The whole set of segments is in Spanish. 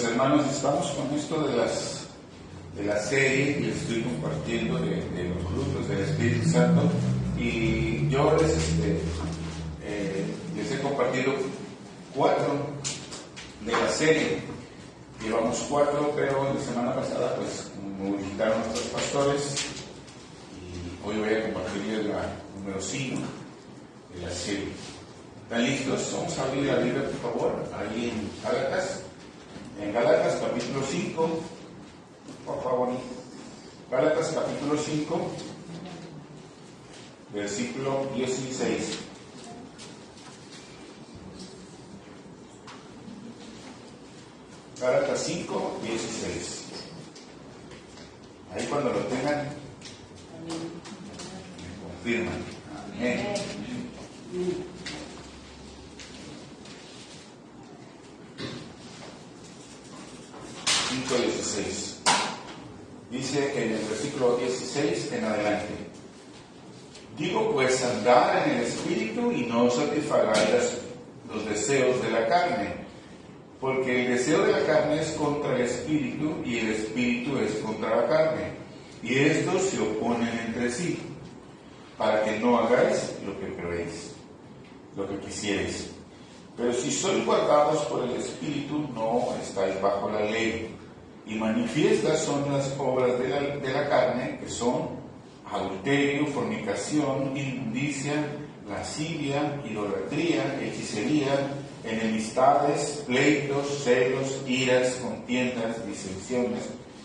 hermanos, estamos con esto de la serie que estoy compartiendo de los frutos del Espíritu Santo, y yo les he compartido 4 de la serie. Llevamos 4, pero la semana pasada pues me visitaron nuestros pastores y hoy voy a compartirles la número 5 de la serie. ¿Están listos? Vamos a abrir la Biblia, por favor, ahí en Gálatas. En Gálatas capítulo 5, por favor. Gálatas capítulo 5, versículo 16. Gálatas 5, 16. Ahí cuando lo tengan, me confirman. Amén. 5:16. Dice en el versículo 16 en adelante: digo pues, andad en el Espíritu y no satisfagáis los deseos de la carne, porque el deseo de la carne es contra el Espíritu y el Espíritu es contra la carne, y estos se oponen entre sí, para que no hagáis lo que queréis, lo que quisierais. Pero si sois guardados por el Espíritu, no estáis bajo la ley. Y manifiestas son las obras de la carne, que son adulterio, fornicación, inmundicia, lascivia, idolatría, hechicería, enemistades, pleitos, celos, iras, contiendas, disensiones,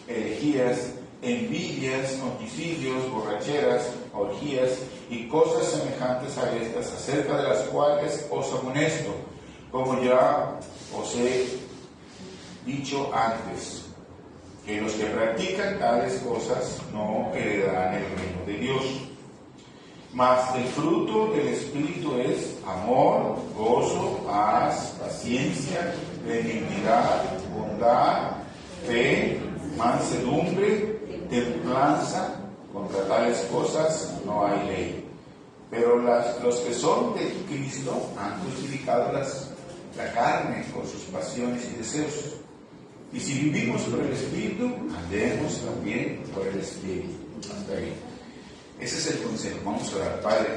herejías, envidias, homicidios, borracheras, orgías y cosas semejantes a estas, acerca de las cuales os amonesto, como ya os he dicho antes, que los que practican tales cosas no heredarán el reino de Dios. Mas el fruto del Espíritu es amor, gozo, paz, paciencia, benignidad, bondad, fe, mansedumbre, templanza. Contra tales cosas no hay ley. Pero los que son de Cristo han crucificado la carne con sus pasiones y deseos. Y si vivimos por el Espíritu, andemos también por el Espíritu. Hasta ahí. Ese es el consejo. Vamos a orar. Padre,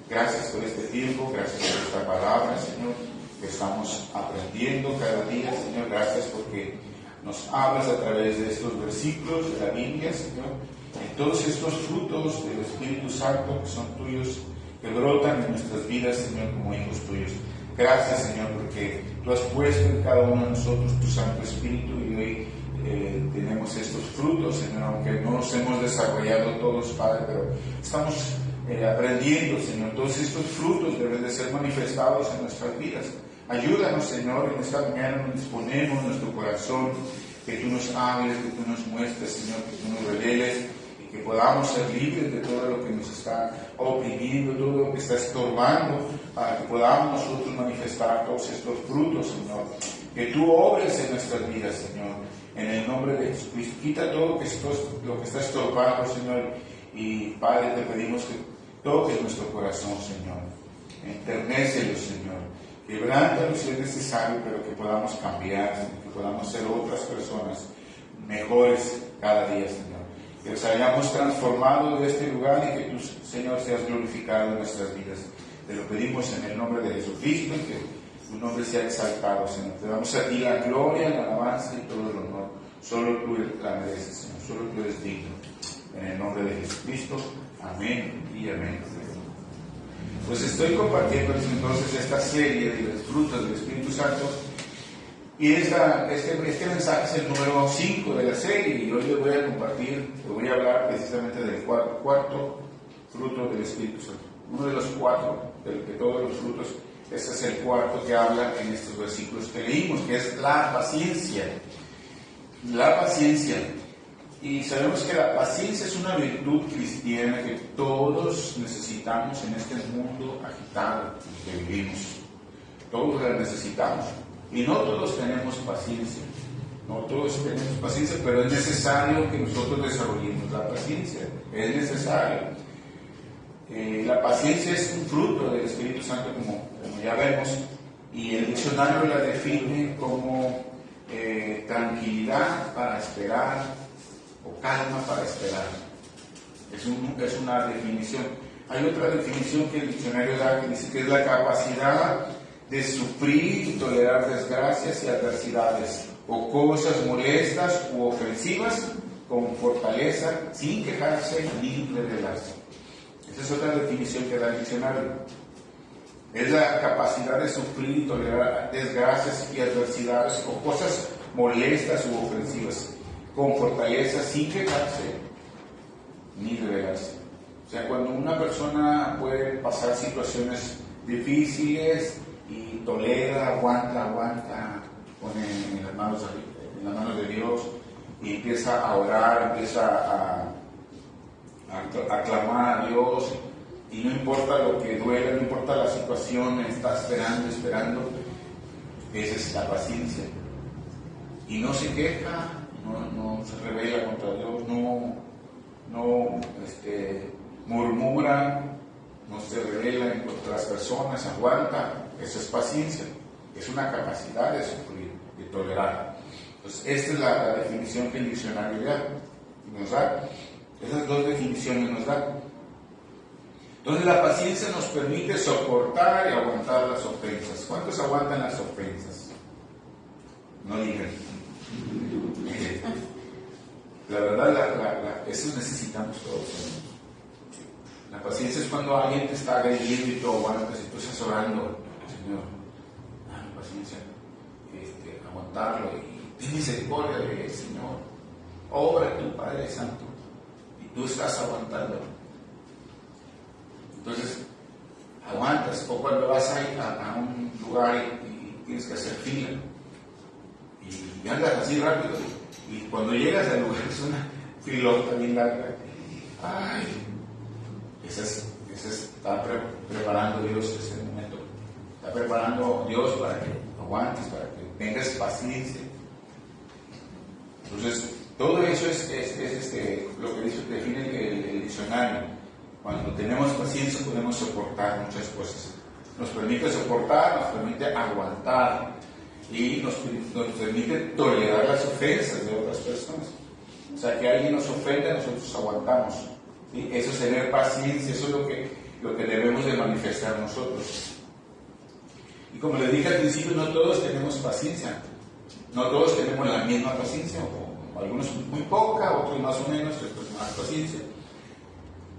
gracias por este tiempo, gracias por esta palabra, Señor, que estamos aprendiendo cada día, Señor. Gracias porque nos hablas a través de estos versículos de la Biblia, Señor, en todos estos frutos del Espíritu Santo que son tuyos, que brotan en nuestras vidas, Señor, como hijos tuyos. Gracias, Señor, porque tú has puesto en cada uno de nosotros tu Santo Espíritu y hoy tenemos estos frutos, Señor, aunque no los hemos desarrollado todos, Padre, pero estamos aprendiendo, Señor. Todos estos frutos deben de ser manifestados en nuestras vidas. Ayúdanos, Señor, en esta mañana nos disponemos nuestro corazón, que tú nos hables, que tú nos muestres, Señor, que tú nos reveles, y que podamos ser libres de todo lo que nos está oprimiendo, todo lo que está estorbando, para que podamos nosotros manifestar todos estos frutos, Señor. Que tú obres en nuestras vidas, Señor, en el nombre de Jesucristo. Quita todo lo que está estorbando, Señor, y Padre, te pedimos que toques nuestro corazón, Señor. Enternécelo, Señor. Quebrántalo si es necesario, pero que podamos cambiar, Señor, que podamos ser otras personas mejores cada día, Señor. Que nos hayamos transformado de este lugar y que tú, Señor, seas glorificado en nuestras vidas. Te lo pedimos en el nombre de Jesucristo y que tu nombre sea exaltado, Señor. Te damos a ti la gloria, la alabanza y todo el honor. Solo tú la mereces, Señor. Solo tú eres digno. En el nombre de Jesucristo. Amén y amén. Pues estoy compartiendo entonces esta serie de los frutos del Espíritu Santo. Y este mensaje es el número 5 de la serie, y hoy les voy a compartir, les voy a hablar precisamente del cuarto fruto del Espíritu Santo. Uno de los 4, de todos los frutos, este es el 4 que habla en estos versículos que leímos, que es la paciencia. La paciencia. Y sabemos que la paciencia es una virtud cristiana que todos necesitamos en este mundo agitado en que vivimos. Todos la necesitamos. Y no todos tenemos paciencia, pero es necesario que nosotros desarrollemos la paciencia, es necesario. La paciencia es un fruto del Espíritu Santo, como ya vemos, y el diccionario la define como tranquilidad para esperar o calma para esperar. Es una definición. Hay otra definición que el diccionario da que dice que es la capacidad de sufrir y tolerar desgracias y adversidades o cosas molestas u ofensivas con fortaleza, sin quejarse ni rebelarse. Esa es otra definición que da el diccionario. Es la capacidad de sufrir y tolerar desgracias y adversidades o cosas molestas u ofensivas con fortaleza, sin quejarse ni rebelarse. O sea, cuando una persona puede pasar situaciones difíciles y tolera, aguanta, pone en las manos de Dios y empieza a orar, empieza a clamar a Dios, y no importa lo que duela, no importa la situación, está esperando, esa es la paciencia. Y no se queja, no se rebela contra Dios, no murmura, no se rebela contra las personas, aguanta. Eso es paciencia, es una capacidad de sufrir, de tolerar. Entonces, esta es la definición que el diccionario nos da. Esas dos definiciones nos da. Entonces, la paciencia nos permite soportar y aguantar las ofensas. ¿Cuántos aguantan las ofensas? No digan. La verdad, eso necesitamos todos. La paciencia es cuando alguien te está agrediendo y tú aguantas y tú estás orando, Señor, dame paciencia, aguantarlo y ten misericordia de él, Señor. Obra tu Padre Santo y tú estás aguantando. Entonces, aguantas. O cuando vas a un lugar y tienes que hacer fila y andas así rápido y cuando llegas al lugar es una filota bien larga. Ay, está preparando Dios ese momento. Está preparando Dios para que aguantes, para que tengas paciencia. Entonces, todo eso es lo que define el diccionario. Cuando tenemos paciencia podemos soportar muchas cosas. Nos permite soportar, nos permite aguantar y nos permite tolerar las ofensas de otras personas. O sea, que alguien nos ofende, nosotros aguantamos. ¿Sí? Eso es tener paciencia, eso es lo que debemos de manifestar nosotros. Y como les dije al principio, no todos tenemos paciencia. No todos tenemos la misma paciencia. O algunos muy poca, otros más o menos, otros más paciencia.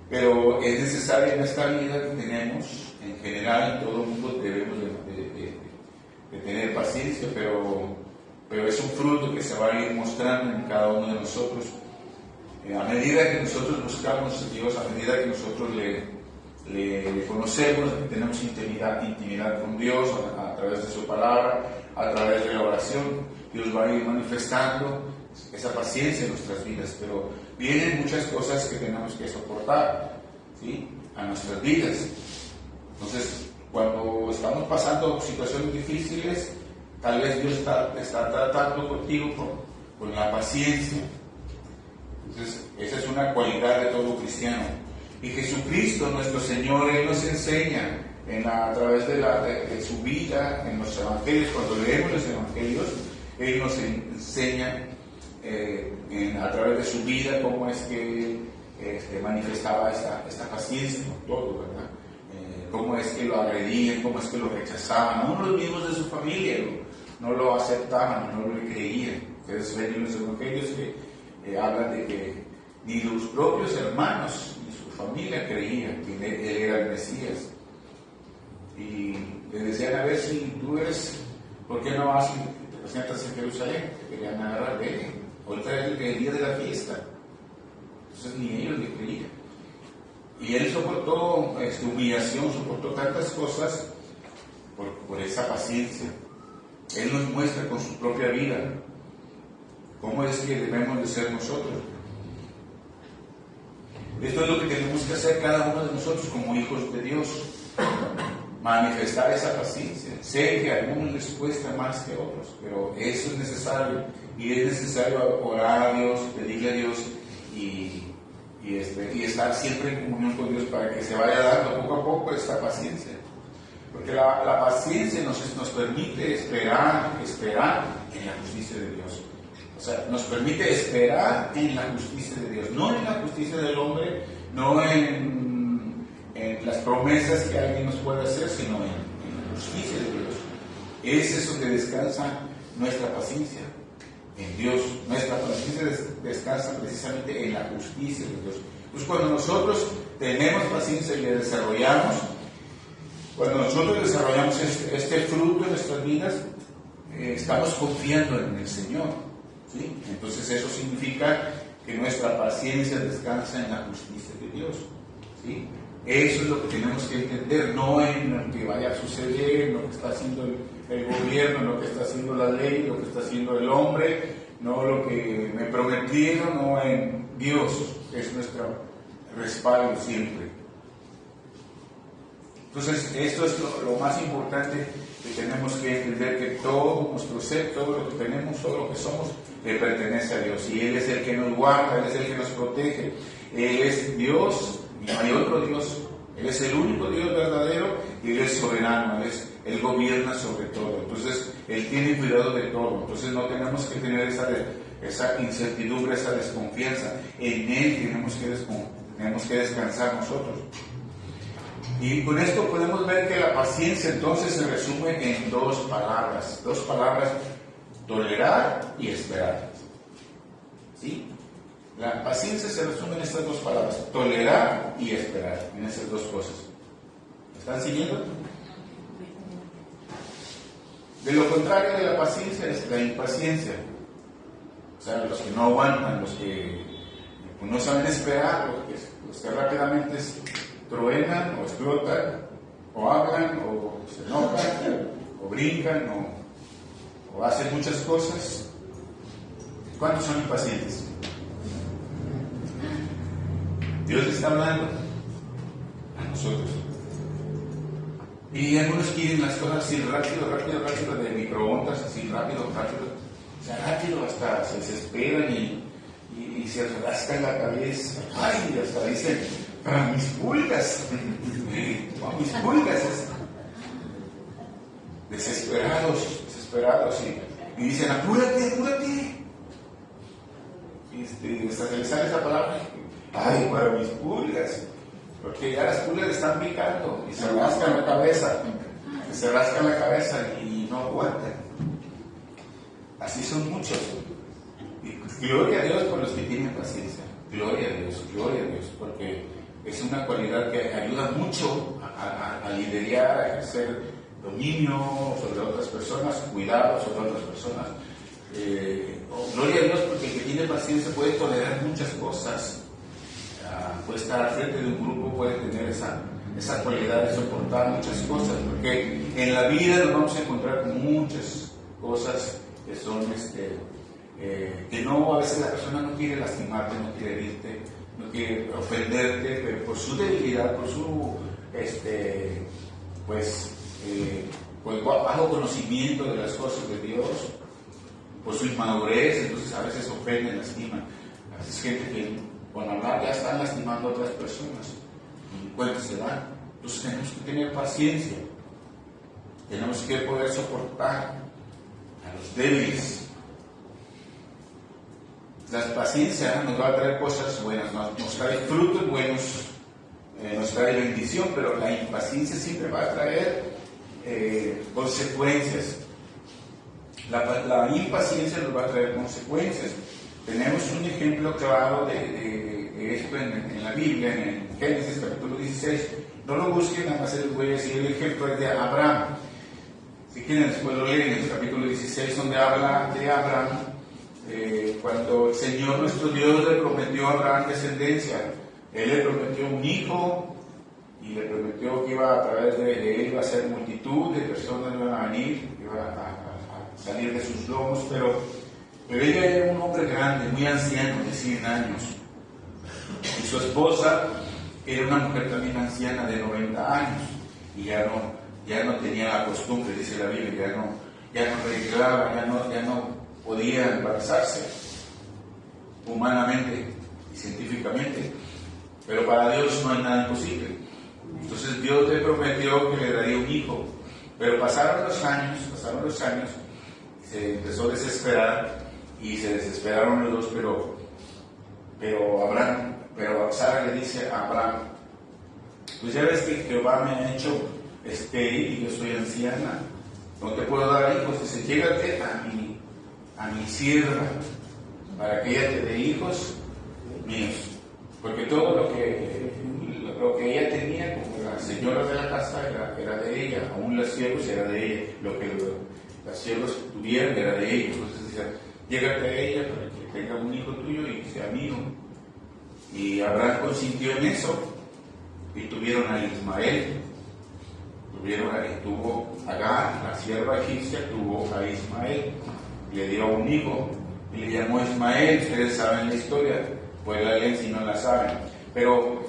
Pero es necesario en esta vida que tenemos, en general, todo el mundo debemos de tener paciencia, pero es un fruto que se va a ir mostrando en cada uno de nosotros. A medida que nosotros buscamos a Dios, a medida que nosotros le conocemos, tenemos intimidad con Dios a través de su palabra, a través de la oración, Dios va a ir manifestando esa paciencia en nuestras vidas, pero vienen muchas cosas que tenemos que soportar, ¿sí?, a nuestras vidas. Entonces, cuando estamos pasando situaciones difíciles, tal vez Dios está tratando contigo con la paciencia. Entonces, esa es una cualidad de todo cristiano. Y Jesucristo, nuestro Señor, Él nos enseña a través de su vida, en los evangelios, cuando leemos los evangelios, Él nos enseña a través de su vida cómo es que manifestaba esta paciencia con todo, ¿verdad? Cómo es que lo agredían, cómo es que lo rechazaban, aún los mismos de su familia no lo aceptaban, no lo creían. Ustedes ven en los evangelios que hablan de que ni los propios hermanos ni su familia creían que él era el Mesías. Y le decían, a ver, si tú eres, ¿por qué no vas y te presentas en Jerusalén? Te querían agarrar de él. Ahorita es el día de la fiesta. Entonces ni ellos le creían. Y él soportó humillación, soportó tantas cosas por esa paciencia. Él nos muestra con su propia vida cómo es que debemos de ser nosotros. Esto es lo que tenemos que hacer cada uno de nosotros como hijos de Dios. Manifestar esa paciencia. Sé que a algunos les cuesta más que a otros, pero eso es necesario. Y es necesario orar a Dios, pedirle a Dios y estar siempre en comunión con Dios para que se vaya dando poco a poco esta paciencia. Porque la paciencia nos permite esperar en la justicia de Dios. O sea, nos permite esperar en la justicia de Dios, no en la justicia del hombre, no en las promesas que alguien nos puede hacer, sino en la justicia de Dios. Es eso que descansa nuestra paciencia en Dios. Nuestra paciencia descansa precisamente en la justicia de Dios. Pues cuando nosotros tenemos paciencia y la desarrollamos, cuando nosotros desarrollamos este fruto en nuestras vidas, estamos confiando en el Señor, ¿sí? Entonces eso significa que nuestra paciencia descansa en la justicia de Dios, ¿sí? Eso es lo que tenemos que entender, no en lo que vaya a suceder, en lo que está haciendo el gobierno, en lo que está haciendo la ley, lo que está haciendo el hombre, no lo que me prometieron, no en Dios, que es nuestro respaldo siempre. Entonces, esto es lo más importante que tenemos que entender, que todo nuestro ser, todo lo que tenemos, todo lo que somos, le pertenece a Dios. Y Él es el que nos guarda, Él es el que nos protege. Él es Dios, y no hay otro Dios. Él es el único Dios verdadero y Él es soberano, Él gobierna sobre todo. Entonces, Él tiene cuidado de todo. Entonces, no tenemos que tener esa incertidumbre, esa desconfianza. En Él tenemos que descansar nosotros. Y con esto podemos ver que la paciencia entonces se resume en dos palabras, tolerar y esperar. ¿Sí? La paciencia se resume en estas dos palabras, tolerar y esperar, en esas dos cosas. ¿Me están siguiendo? De lo contrario de la paciencia es la impaciencia. O sea, los que no aguantan, los que no saben esperar, los que rápidamente truenan o explotan, o hablan, o se enojan, o brincan, o hacen muchas cosas. ¿Cuántos son impacientes? Dios le está hablando a nosotros. Y algunos quieren las cosas así rápido, de microondas, así rápido. O sea, rápido, hasta se desesperan y se rascan la cabeza. Ay, hasta dicen, para mis pulgas. Para mis pulgas. Desesperados. Y dicen, apúrate. Y hasta se les sale esa palabra. Ay, para mis pulgas. Porque ya las pulgas están picando y se rascan la cabeza. Y no aguantan. Así son muchos. Y gloria a Dios por los que tienen paciencia. Gloria a Dios. Porque es una cualidad que ayuda mucho a liderar, a ejercer dominio sobre otras personas, cuidado sobre otras personas. Gloria a Dios porque el que tiene paciencia puede tolerar muchas cosas. Puede estar al frente de un grupo, puede tener esa cualidad de soportar muchas cosas, porque en la vida nos vamos a encontrar con muchas cosas que son que no, a veces la persona no quiere lastimarte, no quiere herirte, no quiere ofenderte, pero por su debilidad, por su bajo conocimiento de las cosas de Dios, por su inmadurez, entonces a veces ofenden, lastiman. A veces gente que con hablar ya están lastimando a otras personas y cuenta se dan. Entonces tenemos que tener paciencia, tenemos que poder soportar a los débiles. La paciencia nos va a traer cosas buenas, nos trae frutos buenos, nos trae bendición, pero la impaciencia siempre va a traer consecuencias. La impaciencia nos va a traer consecuencias. Tenemos un ejemplo claro de esto en la Biblia, en Génesis capítulo 16. No lo busquen, nada más les voy a decir el ejemplo es de Abraham. Si quieren después lo leen en el capítulo 16, donde habla de Abraham, cuando el Señor nuestro Dios le prometió a Abraham descendencia. Él le prometió un hijo y le prometió que iba a través de él iba a ser multitud de personas que iban a venir, que iban a salir de sus lomos, pero ella era un hombre grande, muy anciano, de 100 años. Y su esposa era una mujer también anciana de 90 años. Y ya no tenía la costumbre, dice la Biblia, ya no arreglaba, ya no podía embarazarse humanamente y científicamente. Pero para Dios no hay nada imposible. Entonces Dios le prometió que le daría un hijo. Pero pasaron los años, se empezó a desesperar y se desesperaron los dos, pero Sara le dice a Abraham, pues ya ves que Jehová me ha hecho estéril y yo soy anciana, no te puedo dar hijos. Dice, llégate a mi sierva, para que ella te dé hijos míos, porque todo lo que ella tenía, como la señora de la casa, era de ella, aún los siervos era de ella, lo que los siervos tuvieran era de ella. Entonces decía, llégate a ella para que tenga un hijo tuyo y sea mío. Y Abraham consintió en eso, y tuvieron a Ismael. Tuvo Agar, la sierva egipcia, tuvo a Ismael, le dio un hijo y le llamó Ismael. Ustedes saben la historia, pues la leen si no la saben. Pero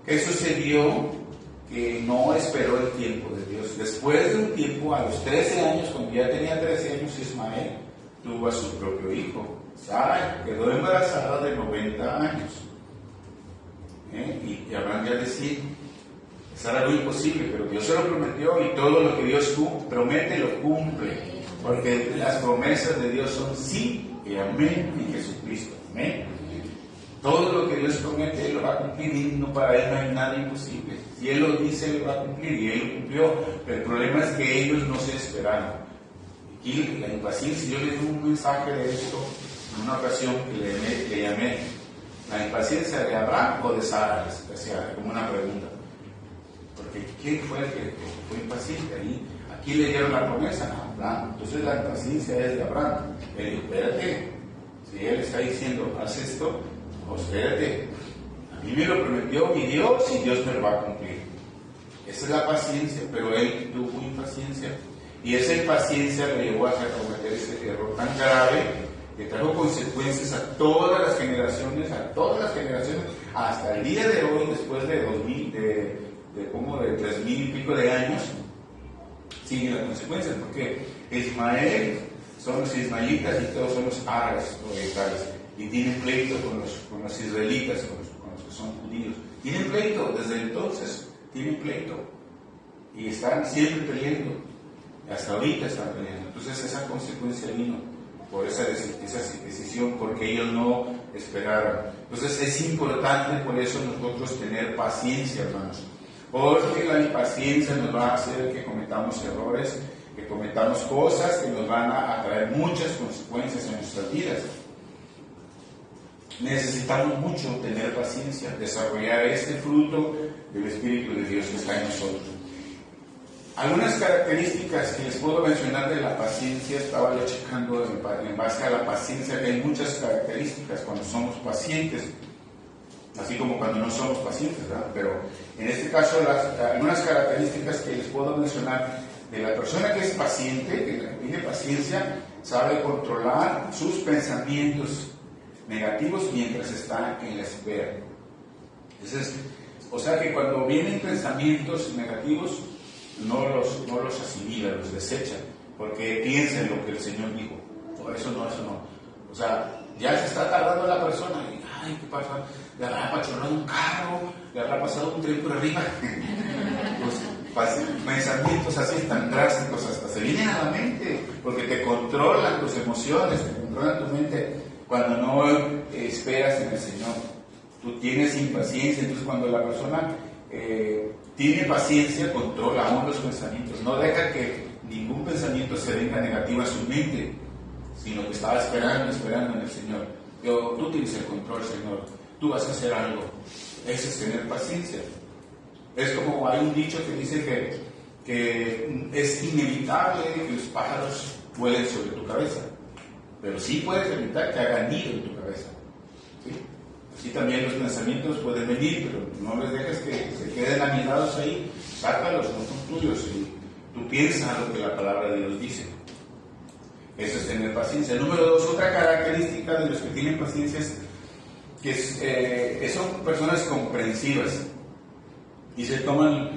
¿qué sucedió? Que no esperó el tiempo de Dios. Después de un tiempo, a los 13 años, cuando ya tenía 13 años, Ismael tuvo a su propio hijo. Sara quedó embarazada de 90 años. Y Abraham ya decía, es algo imposible, pero Dios se lo prometió, y todo lo que Dios promete lo cumple, porque las promesas de Dios son sí y amén en Jesucristo. Amén. Todo lo que Dios promete, Él lo va a cumplir, y no, para Él no hay nada imposible. Si Él lo dice, Él lo va a cumplir, y Él lo cumplió. Pero el problema es que ellos no se esperaron. Aquí la impaciencia, yo le di un mensaje de esto en una ocasión que le llamé la impaciencia de Abraham o de Sara, como una pregunta. Porque ¿quién fue el que fue impaciente? Aquí le dieron la promesa a Abraham. Entonces la impaciencia es de Abraham. Él dijo, espérate, si Él está diciendo, haz esto, espérate, a mí me lo prometió mi Dios y Dios me lo va a cumplir. Esa es la paciencia, pero él tuvo impaciencia, y esa impaciencia le llevó a cometer ese error tan grave que trajo consecuencias a todas las generaciones, hasta el día de hoy, después de 2000, de 3000 y pico de años, siguen las consecuencias, porque Ismael son los ismaelitas y todos son los árabes orientales. Y tienen pleito con los israelitas, con los que son judíos. Tienen pleito, desde entonces tienen pleito. Y están siempre peleando. Hasta ahorita están peleando. Entonces esa consecuencia vino por esa decisión, porque ellos no esperaron. Entonces es importante por eso nosotros tener paciencia, hermanos. Porque la impaciencia nos va a hacer que cometamos errores, que cometamos cosas que nos van a traer muchas consecuencias en nuestras vidas. Necesitamos mucho tener paciencia, desarrollar este fruto del Espíritu de Dios que está en nosotros. Algunas características que les puedo mencionar de la paciencia, estaba yo checando en base a la paciencia, que hay muchas características cuando somos pacientes, así como cuando no somos pacientes, ¿verdad? Pero en este caso, algunas características que les puedo mencionar de la persona que es paciente, que tiene paciencia, sabe controlar sus pensamientos negativos mientras está en la espera. O sea que cuando vienen pensamientos negativos, no los asimila, los desecha, porque piensa en lo que el Señor dijo. Eso no. O sea, ya se está tardando la persona, y, ay, ¿qué pasa? Le habrá apachurrado un carro, le habrá pasado un tren por arriba. Pensamientos así tan drásticos hasta se vienen a la mente, porque te controlan tus emociones, te controlan tu mente. Cuando no esperas en el Señor, tú tienes impaciencia. Entonces cuando la persona tiene paciencia, controla aún los pensamientos, no deja que ningún pensamiento se venga negativo a su mente, sino que estaba esperando en el Señor. Tú tienes el control, Señor, tú vas a hacer algo. Eso es tener paciencia. Es como hay un dicho que dice que es inevitable que los pájaros vuelen sobre tu cabeza, pero sí puedes evitar que hagan nido en tu cabeza. ¿Sí? Así también los pensamientos pueden venir, pero no les dejes que se queden anidados ahí. Sácalos, no son tuyos. Y tú piensas lo que la palabra de Dios dice. Eso es tener paciencia. Número 2, otra característica de los que tienen paciencia es que son personas comprensivas y se toman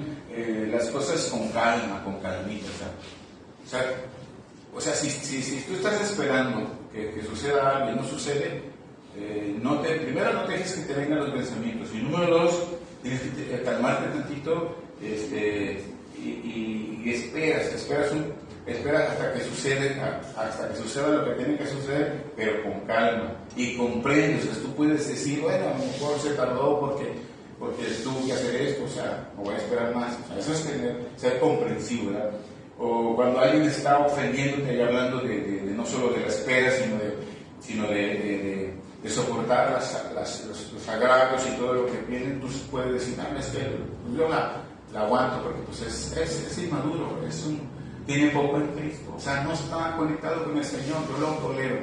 las cosas con calma, con calmita. O sea, si tú estás esperando que suceda algo y no sucede, primero no te dejes que te vengan los pensamientos, y número 2, tienes que calmarte tantito y esperas espera hasta que suceda lo que tiene que suceder, pero con calma y comprendes. Tú puedes decir, bueno, a lo mejor se tardó porque tuvo que hacer esto, o sea, no voy a esperar más. O sea, eso es ser comprensivo, ¿verdad? O cuando alguien está ofendiéndote y hablando no solo de la espera, sino de soportar los agravios y todo lo que vienen, tú puedes decir, no, es que yo la aguanto porque pues es inmaduro, tiene poco en Cristo, o sea, no está conectado con el Señor, yo lo tolero.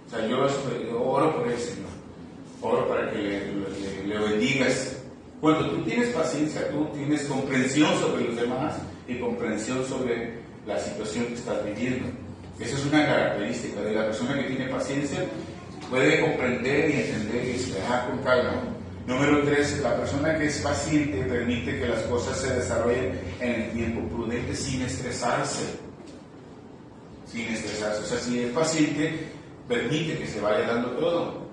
O sea, yo oro por el Señor, oro para que le bendigas. Cuando tú tienes paciencia, tú tienes comprensión sobre los demás y comprensión sobre la situación que estás viviendo. Esa es una característica de la persona que tiene paciencia, puede comprender y entender y esperar con calma. Número 3, la persona que es paciente permite que las cosas se desarrollen en el tiempo prudente sin estresarse. O sea, si es paciente, permite que se vaya dando todo,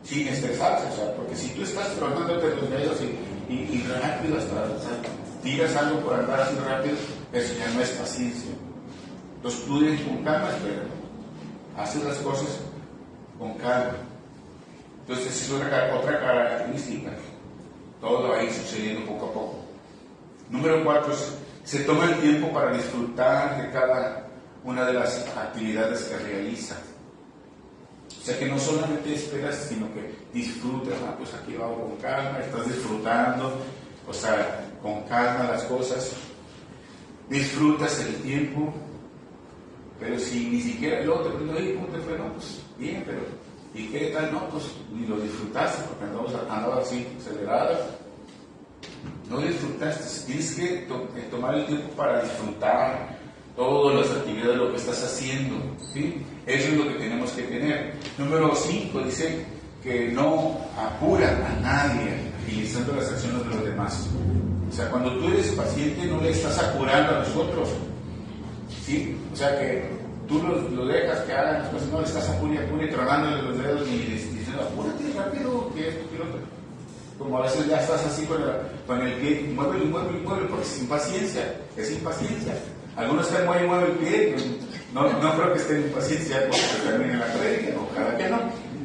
sin estresarse. O sea, porque si tú estás tronándote los dedos y rápido tiras algo por andar así rápido, eso ya no es paciencia. Entonces tú con calma, espera, haces las cosas con calma. Entonces esa es otra característica. Todo va a ir sucediendo poco a poco. Número 4, se toma el tiempo para disfrutar de cada una de las actividades que realiza. O sea que no solamente esperas, sino que disfrutas. Pues aquí va con calma, estás disfrutando, o sea, con calma las cosas. Disfrutas el tiempo, pero si ni siquiera luego te pregunto, ¿cómo te fue? No, pues bien, pero ¿y qué tal? No, pues ni lo disfrutaste porque andaba así acelerada. No disfrutaste. Tienes que tomar el tiempo para disfrutar todas las actividades de lo que estás haciendo, ¿sí? Eso es lo que tenemos que tener. Número 5 dice que no apura a nadie agilizando las acciones de los demás. O sea, cuando tú eres paciente no le estás apurando a los otros, ¿sí? O sea que tú lo dejas que hagan las cosas, no le estás apure, tronándole los dedos ni diciendo, apúrate rápido, que esto, que lo otro. Como a veces ya estás así con el pie, muévelo, porque es impaciencia. Algunos están mueve el pie, no creo que estén en impaciencia porque termine la prédica, ojalá que no,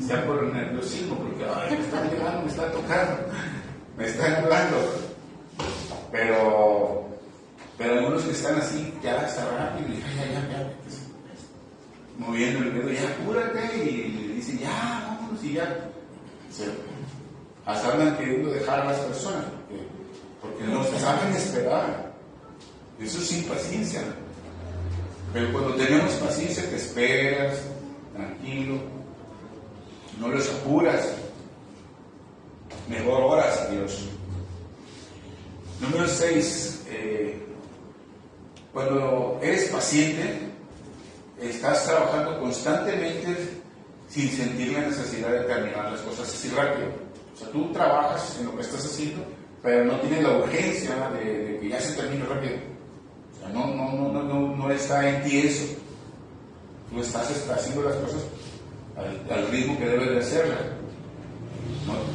sea por el nerviosismo, porque me están llegando, me están tocando, me están hablando. Pero algunos que están así, ya está rápido, y ya, moviendo el dedo, ya apúrate, y le dicen, ya, vámonos, y ya. Hasta andan queriendo dejar a las personas, porque no saben esperar. Eso es impaciencia. Pero cuando tenemos paciencia, te esperas, tranquilo, no los apuras, mejor oras a Dios. Número 6, cuando eres paciente, estás trabajando constantemente sin sentir la necesidad de terminar las cosas así rápido. O sea, tú trabajas en lo que estás haciendo, pero no tienes la urgencia de que ya se termine rápido. O sea, no está en ti eso. Tú estás haciendo las cosas al ritmo que debes de hacerlas.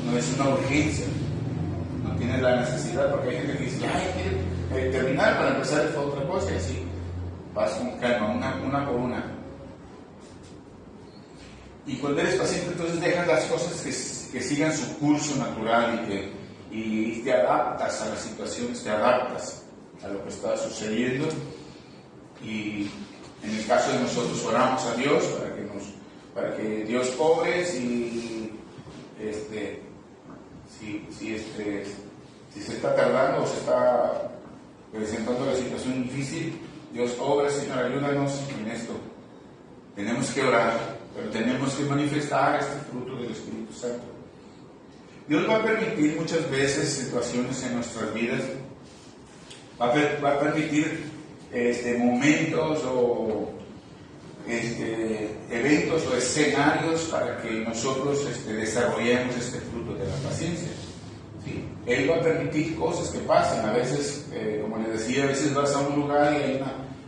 No es una urgencia. No tienes la necesidad, porque hay gente que dice, ya hay que terminar para empezar esta otra cosa, y así vas con calma, una por una. Y cuando eres paciente, entonces dejas las cosas que sigan su curso natural y te adaptas a las situaciones, te adaptas a lo que está sucediendo. Y en el caso de nosotros oramos a Dios para que Dios obre si se está tardando o se está presentando la situación difícil. Dios obra, Señor, ayúdanos en esto. Tenemos que orar, pero tenemos que manifestar este fruto del Espíritu Santo. Dios va a permitir muchas veces situaciones en nuestras vidas, va a permitir momentos o eventos o escenarios para que nosotros desarrollemos este fruto de la paciencia. ¿Sí? Él va a permitir cosas que pasen. A veces, como les decía, a veces vas a un lugar y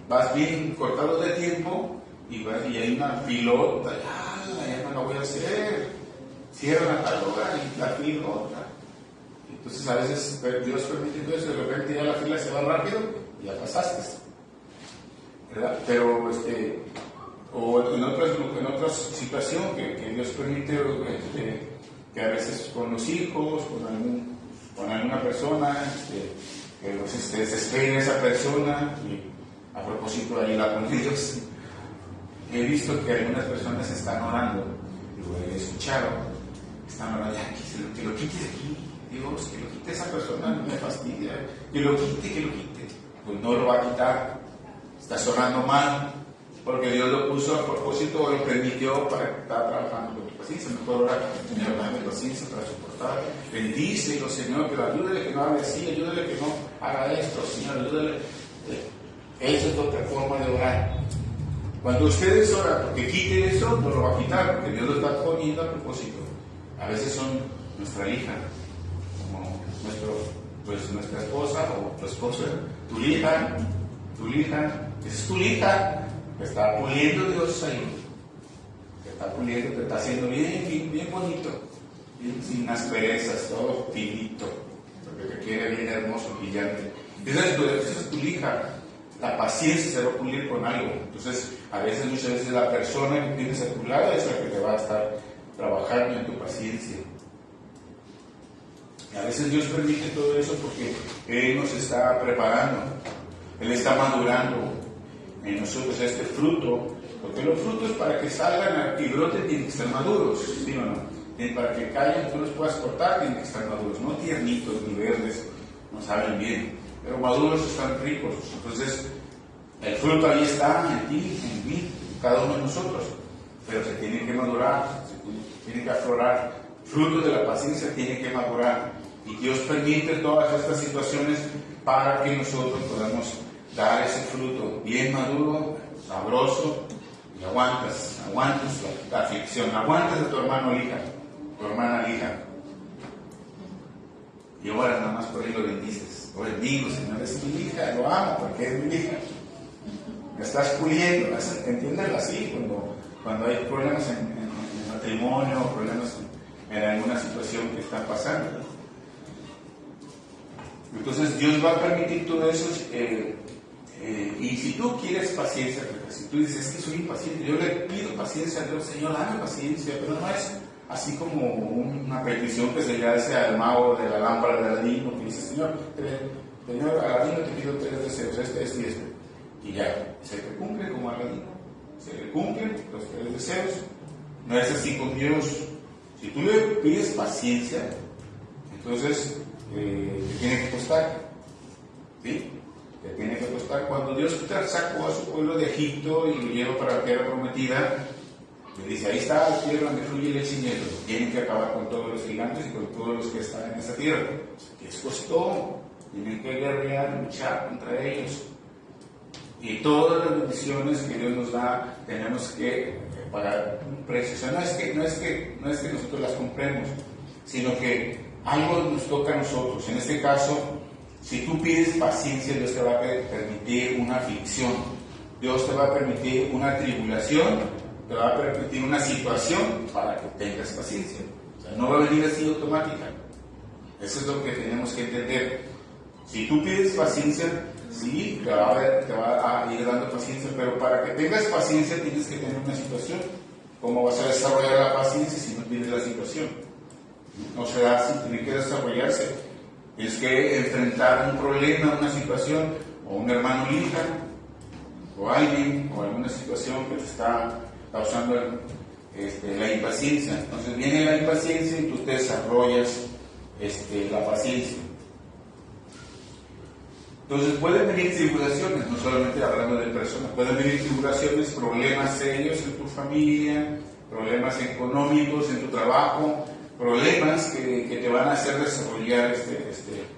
vas bien cortado de tiempo y hay una filota, ya no la voy a hacer, cierran a tal hora y la filota. Entonces a veces Dios permite todo eso, de repente ya la fila se va rápido y ya pasaste. ¿verdad? Pero o en otras situaciones que Dios permite, que a veces con los hijos, con alguna persona, que se desespera esa persona, y a propósito de ayudar con ellos, he visto que algunas personas están orando, lo he escuchado, están orando, ya, que lo quite de aquí, Dios, que lo quite esa persona, no me fastidia, que lo quite, pues no lo va a quitar, estás orando mal, porque Dios lo puso a propósito o lo permitió para estar trabajando con tu paciencia. Mejor orar, Señor, dame paciencia para soportar, bendícelo, Señor, pero ayúdale que no hable así, ayúdale que no haga esto, Señor, ayúdale. Esa es otra forma de orar. Cuando ustedes oran porque quite eso, no lo va a quitar, porque Dios lo está poniendo a propósito. A veces son nuestra hija, como nuestra esposa o tu esposa, tu hija, esa es tu hija. Te está puliendo Dios ahí, te está puliendo, te está haciendo bien bonito, bien, sin asperezas, todo finito, porque te quiere bien hermoso, brillante. Esa es tu hija. La paciencia se va a pulir con algo. Entonces, muchas veces la persona que tienes a tu lado es la que te va a estar trabajando en tu paciencia. Y a veces Dios permite todo eso porque Él nos está preparando, Él está madurando en nosotros este fruto, porque los frutos para que salgan y broten tienen que estar maduros, ¿sí o no? Y para que caigan, tú los puedas cortar, tienen que estar maduros, no tiernitos ni verdes, no saben bien, pero maduros están ricos. Entonces, el fruto ahí está en ti, en mí, en cada uno de nosotros, pero se tiene que madurar, se tiene que aflorar. Fruto de la paciencia tiene que madurar, y Dios permite todas estas situaciones para que nosotros podamos dar ese fruto bien maduro, sabroso, y aguantas la aflicción, aguantas a tu hermano o hija, tu hermana hija, y ahora nada más por ahí lo bendices. Lo bendigo, Señor, es mi hija, lo amo porque es mi hija. Me estás puliendo, entiéndelo así, cuando hay problemas en el matrimonio, o problemas en alguna situación que está pasando. Entonces Dios va a permitir todo eso. Y si tú quieres paciencia, si tú dices, es que soy impaciente, yo le pido paciencia a Dios, Señor, dame paciencia, pero no es así como una petición que se le hace al mago de la lámpara de Aladino, que dice, Señor, Aladino, te pido 3 deseos, este y este, y ya, se te cumple como Aladino, se le cumplen los 3 deseos. No es así con Dios. Si tú le pides paciencia, entonces te tiene que costar, ¿sí? Te tiene que costar. Cuando Dios sacó a su pueblo de Egipto y lo llevó para la tierra prometida, le dice, ahí está la tierra donde fluye leche y miel. Tienen que acabar con todos los gigantes y con todos los que están en esa tierra. Les costó, tienen que guerrear, luchar contra ellos. Y todas las bendiciones que Dios nos da, tenemos que pagar un precio. O sea, no es que nosotros las compremos, sino que algo nos toca a nosotros. En este caso, si tú pides paciencia, Dios te va a permitir una aflicción, Dios te va a permitir una tribulación, te va a permitir una situación para que tengas paciencia. O sea, no va a venir así automática. Eso es lo que tenemos que entender. Si tú pides paciencia, sí, te va a ir dando paciencia, pero para que tengas paciencia tienes que tener una situación. ¿Cómo vas a desarrollar la paciencia si no tienes la situación? No se da así, tiene que desarrollarse. Tienes que enfrentar un problema, una situación, o un hermano o hija, o alguien, o alguna situación que te está causando la impaciencia. Entonces viene la impaciencia y tú te desarrollas la paciencia. Entonces pueden venir tribulaciones, no solamente hablando de personas, pueden venir tribulaciones, problemas serios en tu familia, problemas económicos en tu trabajo, problemas que te van a hacer desarrollar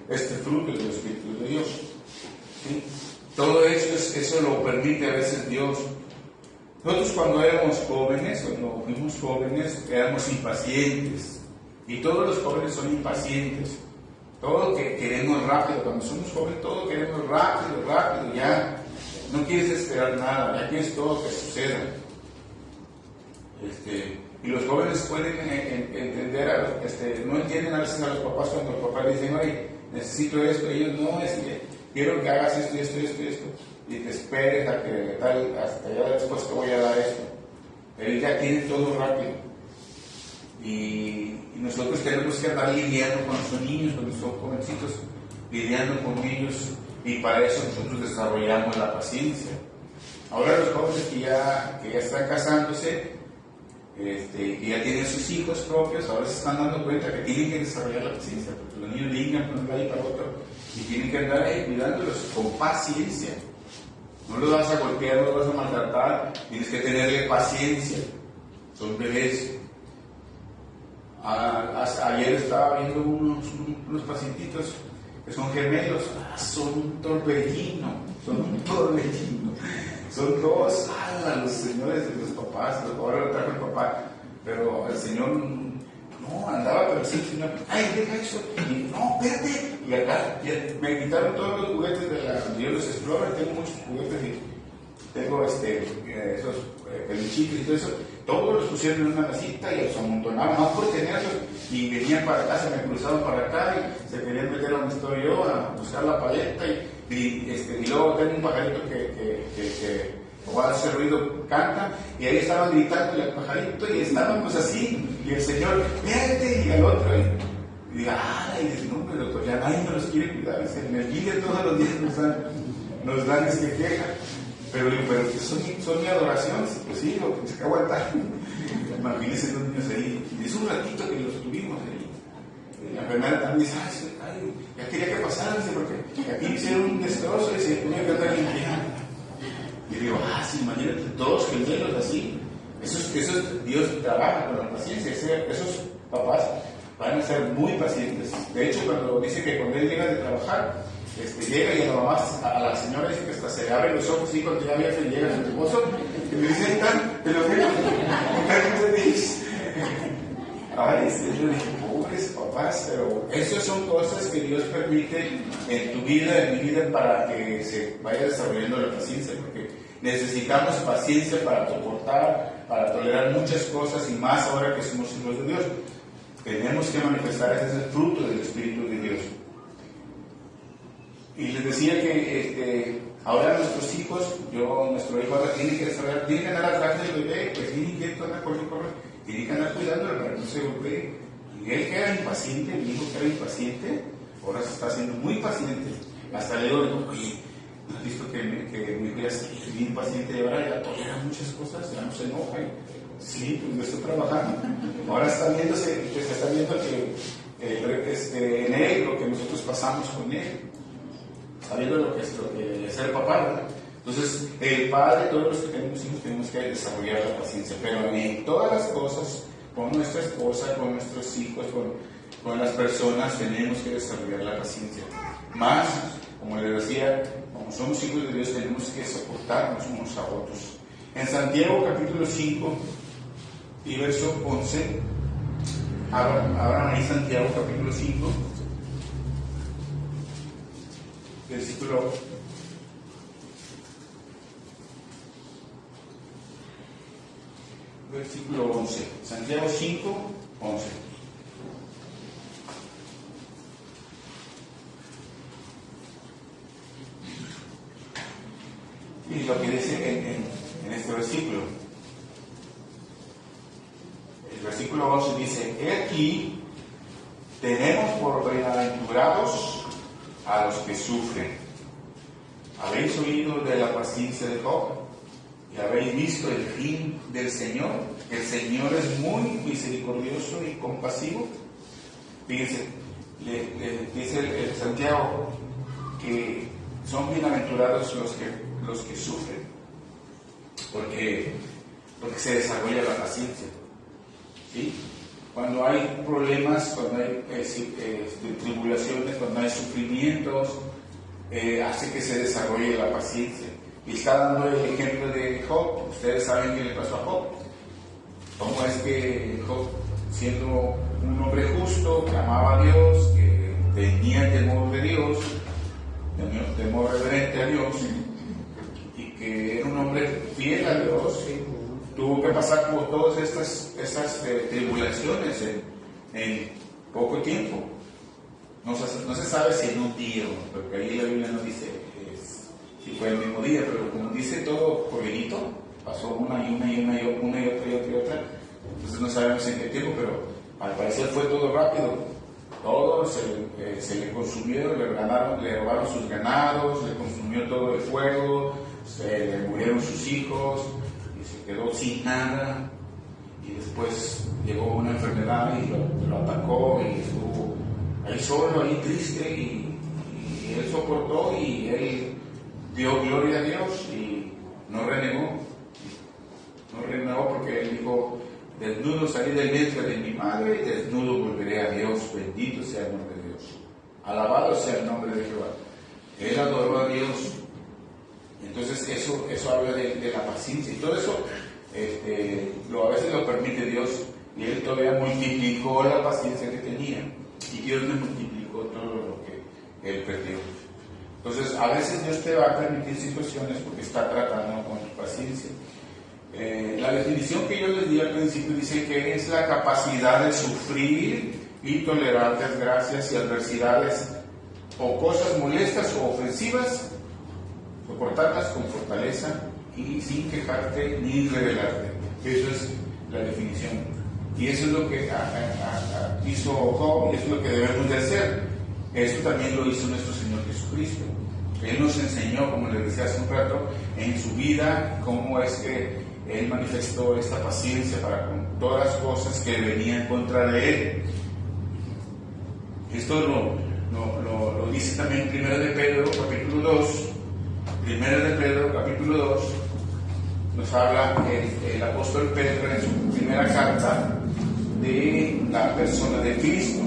este fruto del Espíritu de Dios. ¿Sí? Todo eso lo permite a veces Dios. Nosotros cuando éramos jóvenes, cuando fuimos jóvenes, éramos impacientes. Y todos los jóvenes son impacientes. Todo que queremos rápido. Cuando somos jóvenes, todo queremos rápido. Ya no quieres esperar nada, ya quieres todo que suceda. Y los jóvenes pueden entender, no entienden a veces a los papás cuando los papás dicen, oye, necesito esto, y ellos no, quiero que hagas esto. y te esperes a que tal, hasta ya después te voy a dar esto. Él ya tiene todo rápido. Y nosotros tenemos que andar lidiando con nuestros niños, cuando son jovencitos, lidiando con ellos, y para eso nosotros desarrollamos la paciencia. Ahora los jóvenes que ya están casándose, y ya tienen sus hijos propios, ahora se están dando cuenta que tienen que desarrollar la paciencia, porque los niños brincan por un lado y para otro, y tienen que andar ahí cuidándolos con paciencia. No los vas a golpear, no los vas a maltratar, tienes que tenerle paciencia. Son bebés. Ayer estaba viendo unos pacientitos que son gemelos. Son un torbellino. Son todos los señores de los papás. Ahora lo trajo el papá, pero el señor no andaba, pero sí, señor, ay, deja eso. Y no, espérate. Y acá me quitaron todos los juguetes de yo los Explorer, tengo muchos juguetes y tengo esos peluchitos y todo eso. Todos los pusieron en una mesita y los amontonaban, más por tenerlos, y venían para acá, se me cruzaban para acá y se querían meter a donde estoy yo a buscar la paleta y luego tengo un pajarito que o hace ruido, canta, y ahí estaban gritando al pajarito y estaban pues así, y el señor, vete, y al otro, y diga, ay, no, pero doctor, ya nadie me los quiere cuidar, en el guía todos los días nos dan queja. Pero son mi adoración, pues sí, lo que se acaba de aguantar. Imagínense los niños ahí. Y es un ratito que los tuvimos ahí. La enfermera también dice, ay, ya quería que pasaran, porque aquí hicieron un destrozo y se tenía que andar limpiando. Y digo, sí, imagínate, todos gemelos así. Esos Dios trabaja con la paciencia. Esos papás van a ser muy pacientes. De hecho, cuando dice que cuando él llega de trabajar, llega y a la señora dice que hasta se le abren los ojos y cuando ya llega su esposo y me dice, pero yo dije, pobres papás, pero esas son cosas que Dios permite en tu vida, en mi vida, para que se vaya desarrollando la paciencia, porque necesitamos paciencia para soportar, para tolerar muchas cosas, y más ahora que somos hijos de Dios. Tenemos que manifestar ese fruto del Espíritu de Dios. Y les decía que ahora nuestros hijos, nuestro hijo ahora tiene que desarrollar, tiene que andar atrás del bebé, pues tiene que andar correr, tiene que andar cuidándolo para que no se golpee. Y él que era impaciente, mi hijo que era impaciente, ahora se está haciendo muy paciente. Hasta le digo, oye, ¿no has visto que mi hijo ya es bien paciente y ahora ya tolera muchas cosas, ya no se enoja? Sí, pues yo estoy trabajando. Ahora está viendo que en él lo que nosotros pasamos con él. Sabiendo lo que es ser papá, ¿verdad? Entonces, el padre, todos los que tenemos hijos, tenemos que desarrollar la paciencia, pero en todas las cosas, con nuestra esposa, con nuestros hijos, con las personas, tenemos que desarrollar la paciencia. Más, como les decía, como somos hijos de Dios, tenemos que soportarnos unos a otros. En Santiago capítulo 5 y verso 11, abran ahí Santiago capítulo 5, versículo 11. Santiago 5, 11. Y lo que dice en este versículo. El versículo 11 dice, he aquí, tenemos por bienaventurados a los que sufren. ¿Habéis oído de la paciencia de Job? ¿Y habéis visto el fin del Señor? El Señor es muy misericordioso y compasivo. Fíjense, dice el Santiago que son bienaventurados los que sufren, porque se desarrolla la paciencia. ¿Sí? Cuando hay problemas, cuando hay tribulaciones, cuando hay sufrimientos, hace que se desarrolle la paciencia. Y está dando el ejemplo de Job. Ustedes saben qué le pasó a Job. Cómo es que Job, siendo un hombre justo, que amaba a Dios, que tenía temor de Dios, temor reverente a Dios, y que era un hombre fiel a Dios, tuvo que pasar por todas estas tribulaciones en poco tiempo. No se sabe si en un día, porque ahí la Biblia no dice si fue el mismo día, pero como dice todo corridito, pasó una y otra, entonces no sabemos en qué tiempo, pero al parecer fue todo rápido. Todo se le consumieron, le robaron sus ganados, le consumió todo el fuego, se le murieron sus hijos y se quedó sin nada. Y después llegó una enfermedad y lo atacó y estuvo ahí solo, ahí triste, y él soportó y él dio gloria a Dios y no renegó porque él dijo: desnudo salí del vientre de mi madre, y desnudo volveré a Dios. Bendito sea el nombre de Dios. Alabado sea el nombre de Jehová. Él adoró a Dios. Entonces eso habla de la paciencia. Y todo eso a veces lo permite Dios. Y él todavía multiplicó la paciencia que tenía. Y Dios le multiplicó todo lo que él perdió. Entonces a veces Dios te va a permitir situaciones porque está tratando con tu paciencia. La definición que yo les di al principio dice que es la capacidad de sufrir y tolerar desgracias y adversidades o cosas molestas o ofensivas, soportarlas con fortaleza y sin quejarte ni rebelarte. Eso es la definición. Y eso es lo que hizo Job, y eso es lo que debemos de hacer. Eso también lo hizo nuestro Señor Jesucristo. Él nos enseñó, como les decía hace un rato, en su vida cómo es que Él manifestó esta paciencia para con todas las cosas que venían contra de Él. Esto lo dice también 1 de Pedro, capítulo 2. 1 de Pedro, capítulo 2, nos habla el apóstol Pedro en su primera carta de la persona de Cristo.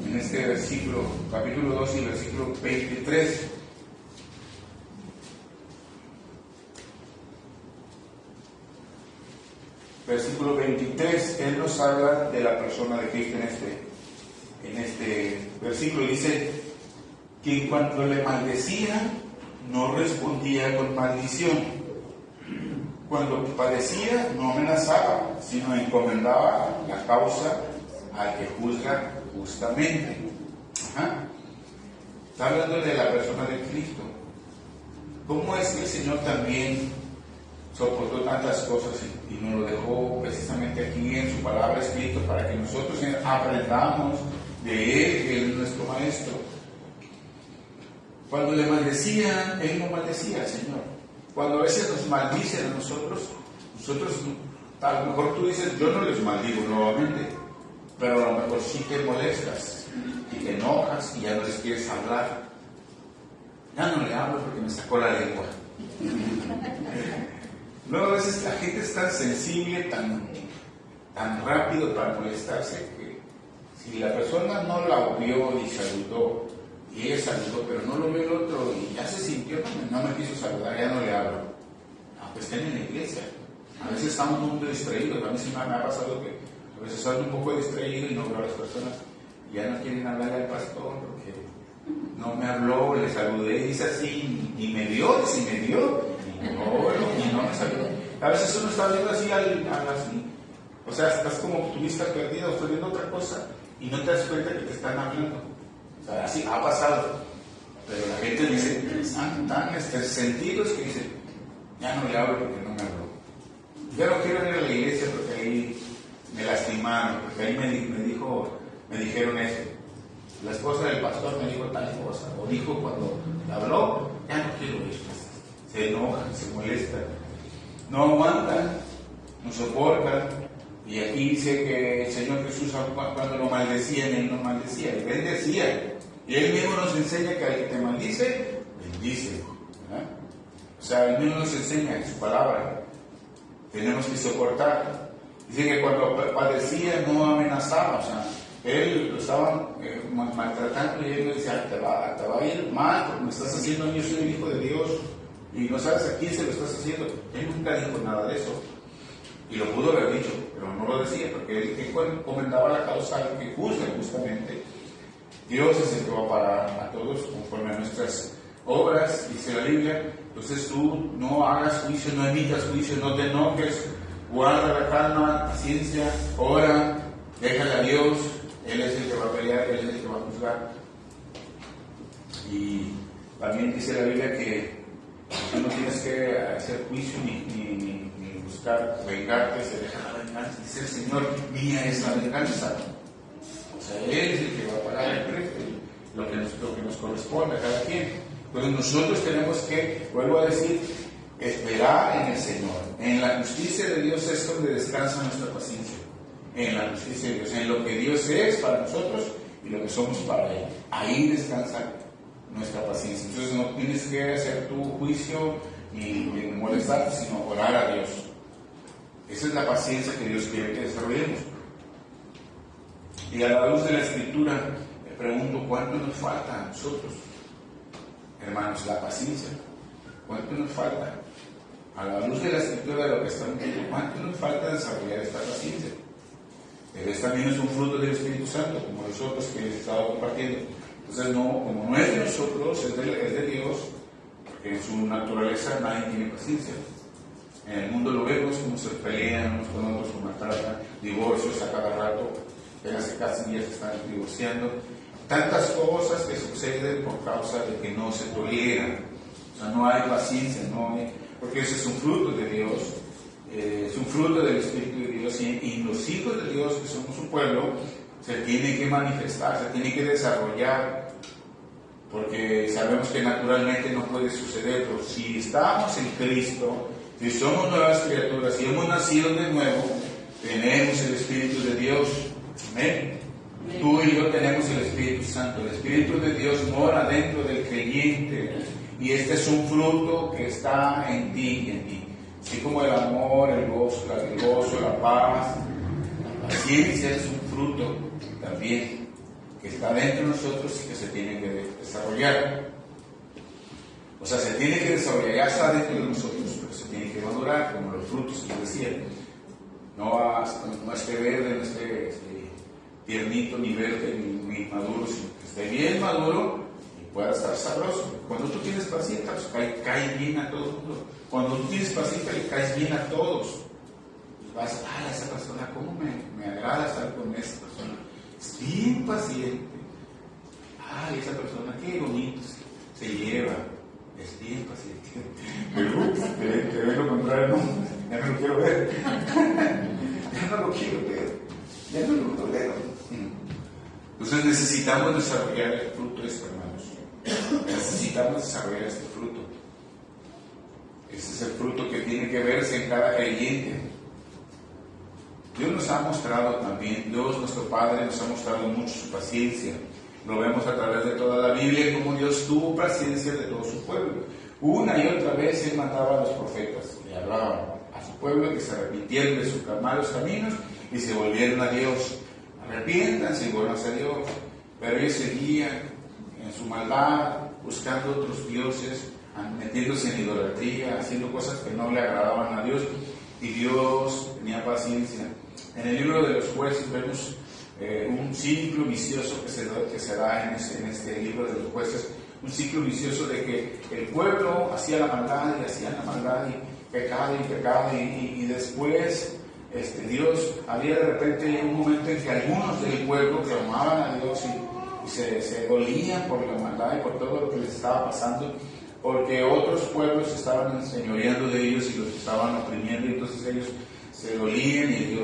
En este versículo, capítulo 2 y versículo 23. Versículo 23, él nos habla de la persona de Cristo en este versículo. Dice que cuando le maldecía, no respondía con maldición. Cuando padecía, no amenazaba, sino encomendaba la causa al que juzga justamente. Está hablando de la persona de Cristo. ¿Cómo es que el Señor también soportó tantas cosas y nos lo dejó precisamente aquí en su palabra escrito para que nosotros aprendamos de Él, que Él es nuestro Maestro? Cuando le maldecían, Él no maldecía al Señor. Cuando a veces nos maldicen a nosotros, a lo mejor tú dices: yo no les maldigo nuevamente, pero a lo mejor sí te molestas y te enojas y ya no les quieres hablar. Ya no le hablo porque me sacó la lengua. Luego a veces la gente es tan sensible, tan rápido para molestarse, que si la persona no la vio y saludó, y ella saludó, pero no lo vio el otro y ya se sintió, no me quiso saludar, ya no le hablo. Pues estén en la iglesia. A veces estamos muy distraídos. A mí sí me ha pasado que a veces ando un poco distraído y no veo a las personas y ya no quieren hablarle al pastor porque no me habló, le saludé y dice así, ni me vio, ni no me saludó. A veces uno está viendo así o sea, estás como tu vista perdida, o estás viendo otra cosa y no te das cuenta que te están hablando. O sea, así ha pasado. Pero la gente dice, están tan sentidos que dicen: ya no le hablo porque no me habló. Yo no quiero ir a la iglesia porque ahí me lastimaron, porque ahí me dijeron eso. La esposa del pastor me dijo tal cosa, o dijo cuando me habló: ya no quiero ir. Se enojan, se molestan, no aguantan, no soportan. Y aquí dice que el Señor Jesús, cuando lo maldecían, Él no maldecía, Él bendecía. Y Él mismo nos enseña que al que te maldice, bendice. ¿Verdad? O sea, Él mismo nos enseña en su palabra. Tenemos que soportar. Dice que cuando padecía no amenazaba. O sea, Él lo estaban maltratando y Él le decía: te va a ir mal porque me estás haciendo, yo soy el Hijo de Dios. Y no sabes a quién se lo estás haciendo. Él nunca dijo nada de eso. Y lo pudo haber dicho, pero no lo decía, porque Él encomendaba la causa al que juzga justamente. Dios es el que va a parar a todos conforme a nuestras obras, dice la Biblia. Entonces tú no hagas juicio, no emitas juicio, no te enojes, guarda la calma, paciencia, ora, déjale a Dios. Él es el que va a pelear, Él es el que va a juzgar. Y también dice la Biblia que Tú no tienes que hacer juicio ni buscar vengarte, se deja la venganza. Dice el Señor, mía es la venganza. O sea, Él es el que va a pagar el precio, lo que nos corresponde a cada quien. Entonces nosotros tenemos que, vuelvo a decir, esperar en el Señor. En la justicia de Dios es donde descansa nuestra paciencia. En la justicia de Dios, en lo que Dios es para nosotros y lo que somos para Él. Ahí descansa nuestra paciencia. Entonces no tienes que hacer tu juicio ni molestarte, sino orar a Dios. Esa es la paciencia que Dios quiere que desarrollemos. Y a la luz de la Escritura, me pregunto, ¿cuánto nos falta a nosotros? Hermanos, la paciencia. ¿Cuánto nos falta? A la luz de la Escritura, de lo que estamos viendo, ¿cuánto nos falta desarrollar esta paciencia? Este también es un fruto del Espíritu Santo, como los otros que les he estado compartiendo. Entonces, como no es de nosotros, es de Dios, porque en su naturaleza nadie tiene paciencia. En el mundo lo vemos como se pelean unos con otros, como maltratan, divorcios a cada rato, apenas se casan y ya se están divorciando. Tantas cosas que suceden por causa de que no se toleran. O sea, no hay paciencia, porque ese es un fruto de Dios, es un fruto del Espíritu de Dios, y los hijos de Dios, que somos su pueblo, se tienen que manifestar, se tienen que desarrollar, porque sabemos que naturalmente no puede suceder, pero si estamos en Cristo, si somos nuevas criaturas, si hemos nacido de nuevo, tenemos el Espíritu de Dios. Amén. Tú y yo tenemos el Espíritu Santo. El Espíritu de Dios mora dentro del creyente, y este es un fruto que está en ti y en mí. Así como el amor, el gozo, la paz, la paciencia es un fruto también que está dentro de nosotros y que se tiene que desarrollar. O sea, se tiene que desarrollar, ya está dentro de nosotros, pero se tiene que madurar, como los frutos que yo decía. No esté verde, no esté tiernito, ni verde, ni maduro, sino que esté bien maduro y pueda estar sabroso. Cuando tú tienes paciencia, pues cae bien a todo el mundo. Cuando tú tienes paciencia, le caes bien a todos. Y vas, esa persona, ¿cómo me agrada estar con esa persona? Es bien paciente. Esa persona, qué bonito se lleva. Es bien paciente. Pero te ve lo contrario, no, ya no lo quiero ver. Ya no lo quiero ver. Ya no lo tolero. Entonces necesitamos desarrollar el fruto de esto, hermanos. Necesitamos desarrollar este fruto. Ese es el fruto que tiene que verse en cada creyente. Dios nos ha mostrado también, Dios nuestro Padre nos ha mostrado mucho su paciencia. Lo vemos a través de toda la Biblia, como Dios tuvo paciencia de todo su pueblo. Una y otra vez Él mandaba a los profetas, le hablaban a su pueblo que se arrepintieran de sus malos caminos y se volvieron a Dios. Arrepiéntanse y vuelvan a Dios. Pero ellos seguían en su maldad, buscando otros dioses, metiéndose en idolatría, haciendo cosas que no le agradaban a Dios, y Dios tenía paciencia. En el libro de los Jueces vemos un ciclo vicioso que se da en este libro de los Jueces, un ciclo vicioso de que el pueblo hacía la maldad y hacía la maldad y pecado y después Dios había de repente un momento en que algunos del pueblo clamaban a Dios y se dolían por la maldad y por todo lo que les estaba pasando, porque otros pueblos estaban enseñoreando de ellos y los estaban oprimiendo, y entonces ellos se dolían, y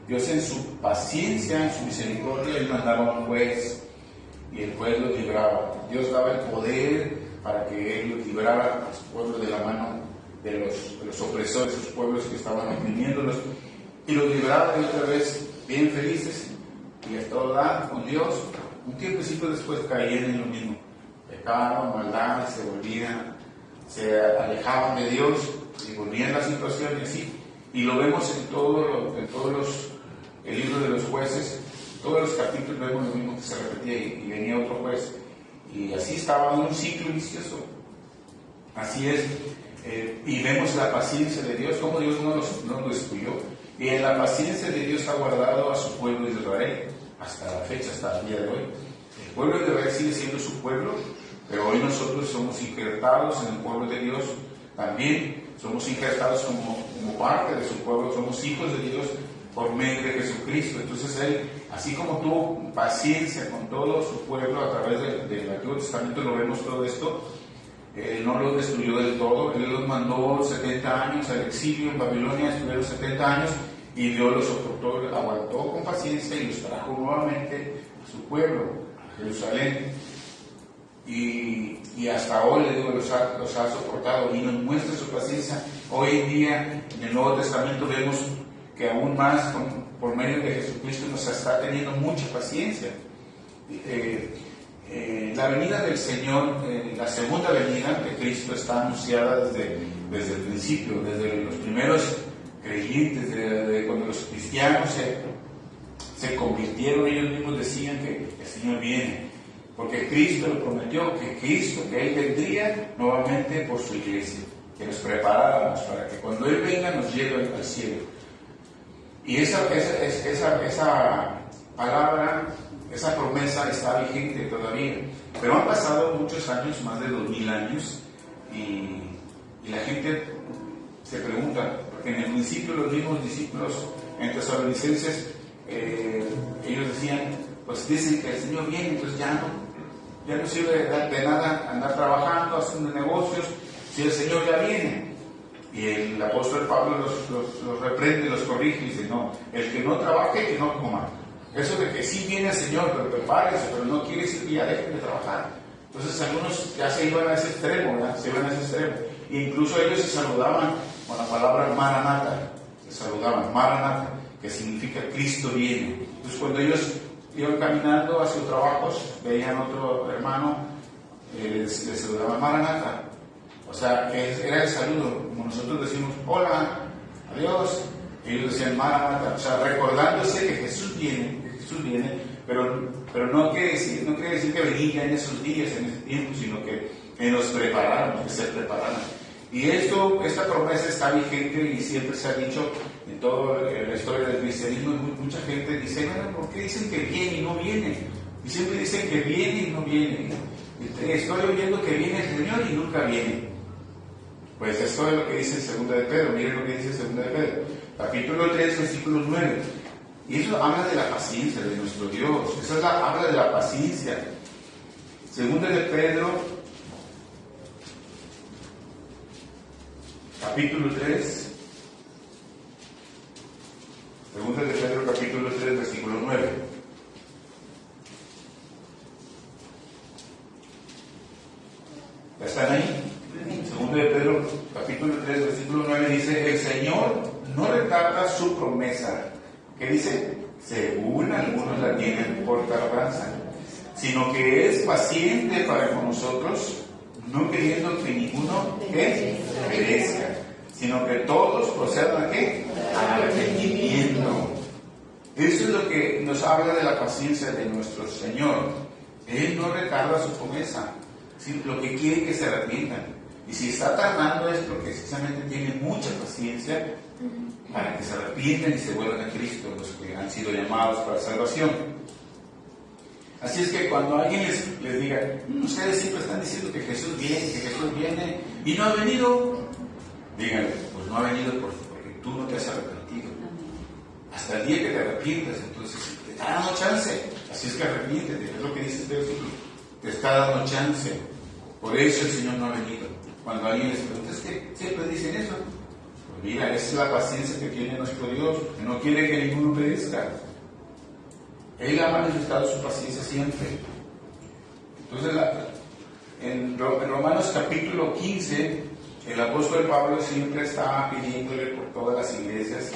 Dios en su paciencia, en su misericordia, Él mandaba un juez y el juez los libraba. Dios daba el poder para que Él los librara a su pueblo de la mano de los opresores, esos pueblos que estaban oprimiéndolos, y los libraba de otra vez bien felices y a toda edad con Dios. Un tiempecito después caían en lo mismo, pecaban, maldad, se alejaban de Dios y volvían a la situación y así. Y lo vemos en todos el libro de los Jueces, todos los capítulos vemos lo mismo, que se repetía y venía otro juez. Y así estaba en un ciclo vicioso. Así es. Y vemos la paciencia de Dios, cómo Dios no lo excluyó. Y en la paciencia de Dios ha guardado a su pueblo de Israel hasta la fecha, hasta el día de hoy. El pueblo de Israel sigue siendo su pueblo, pero hoy nosotros somos injertados en el pueblo de Dios. También somos injertados como parte de su pueblo, somos hijos de Dios por medio de Jesucristo. Entonces Él, así como tuvo paciencia con todo su pueblo a través del Antiguo Testamento, lo vemos todo esto, no los destruyó del todo. Él los mandó 70 años al exilio en Babilonia, estuvieron 70 años y Dios los soportó, aguantó con paciencia y los trajo nuevamente a su pueblo, a Jerusalén. Y hasta hoy, le digo, los ha soportado y nos muestra su paciencia. Hoy en día, en el Nuevo Testamento, vemos que aún más, por medio de Jesucristo, nos está teniendo mucha paciencia. La venida del Señor, la segunda venida de Cristo, está anunciada desde el principio, desde los primeros creyentes, desde cuando los cristianos se convirtieron. Ellos mismos decían que el Señor viene, porque Cristo lo prometió, que Él vendría nuevamente por su iglesia, que nos preparáramos para que cuando Él venga nos lleve al cielo. Y esa palabra, esa promesa está vigente todavía. Pero han pasado muchos años, más de 2000 años, y la gente se pregunta, porque en el principio los mismos discípulos en Tesalonicenses, ellos decían, pues dicen que el Señor viene, entonces ya no sirve de nada andar trabajando, haciendo negocios, si el Señor ya viene. Y el apóstol Pablo los reprende, los corrige y dice, no, el que no trabaje, que no coma. Eso de que sí viene el Señor, pero prepárese, pero no quiere decir que ya dejen de trabajar. Entonces algunos ya se iban a ese extremo, ¿verdad? E incluso ellos se saludaban con la palabra Maranatha, Maranatha, que significa Cristo viene. Entonces cuando ellos iban caminando a sus trabajos, veían otro hermano, les saludaban Maranatha. O sea, era el saludo, como nosotros decimos, hola, adiós. Ellos decían Maranatha, o sea, recordándose que Jesús viene, pero no quiere decir que venía en esos días, en ese tiempo, sino que nos prepararon, que se prepararan. Y esta promesa está vigente y siempre se ha dicho en toda la historia del cristianismo. Mucha gente dice, bueno, ¿por qué dicen que viene y no viene? Y siempre dicen que viene y no viene. Estoy oyendo que viene el Señor y nunca viene. Pues esto es lo que dice 2 de Pedro. Miren lo que dice 2 de Pedro, capítulo 3, versículo 9. Y eso habla de la paciencia de nuestro Dios. Habla de la paciencia. 2 de Pedro, capítulo 3. 2 de Pedro, capítulo 3, versículo 9. ¿Ya están ahí? 2 de Pedro, capítulo 3, versículo 9 dice, el Señor no retarda su promesa, que dice, según algunos la tienen por tardanza, sino que es paciente para con nosotros, no queriendo que ninguno perezca, sino que todos procedan ¿a qué? Al arrepentimiento. Eso es lo que nos habla de la paciencia de nuestro Señor. Él no retarda su promesa, sino lo que quiere que se arrepientan. Y si está tardando es porque precisamente tiene mucha paciencia para que se arrepientan y se vuelvan a Cristo, los que han sido llamados para salvación. Así es que cuando alguien les diga, ustedes siempre están diciendo que Jesús viene y no ha venido, díganle, pues no ha venido porque tú no te has arrepentido. Hasta el día que te arrepientas, entonces te está dando chance. Así es que arrepiéntete, es lo que dice este versículo. Te está dando chance. Por eso el Señor no ha venido. Cuando alguien les pregunta, es que siempre dicen eso. Pues mira, esa es la paciencia que tiene nuestro Dios, que no quiere que ninguno perezca. Él ha manifestado su paciencia siempre. Entonces, en Romanos capítulo 15, el apóstol Pablo siempre está pidiéndole por todas las iglesias,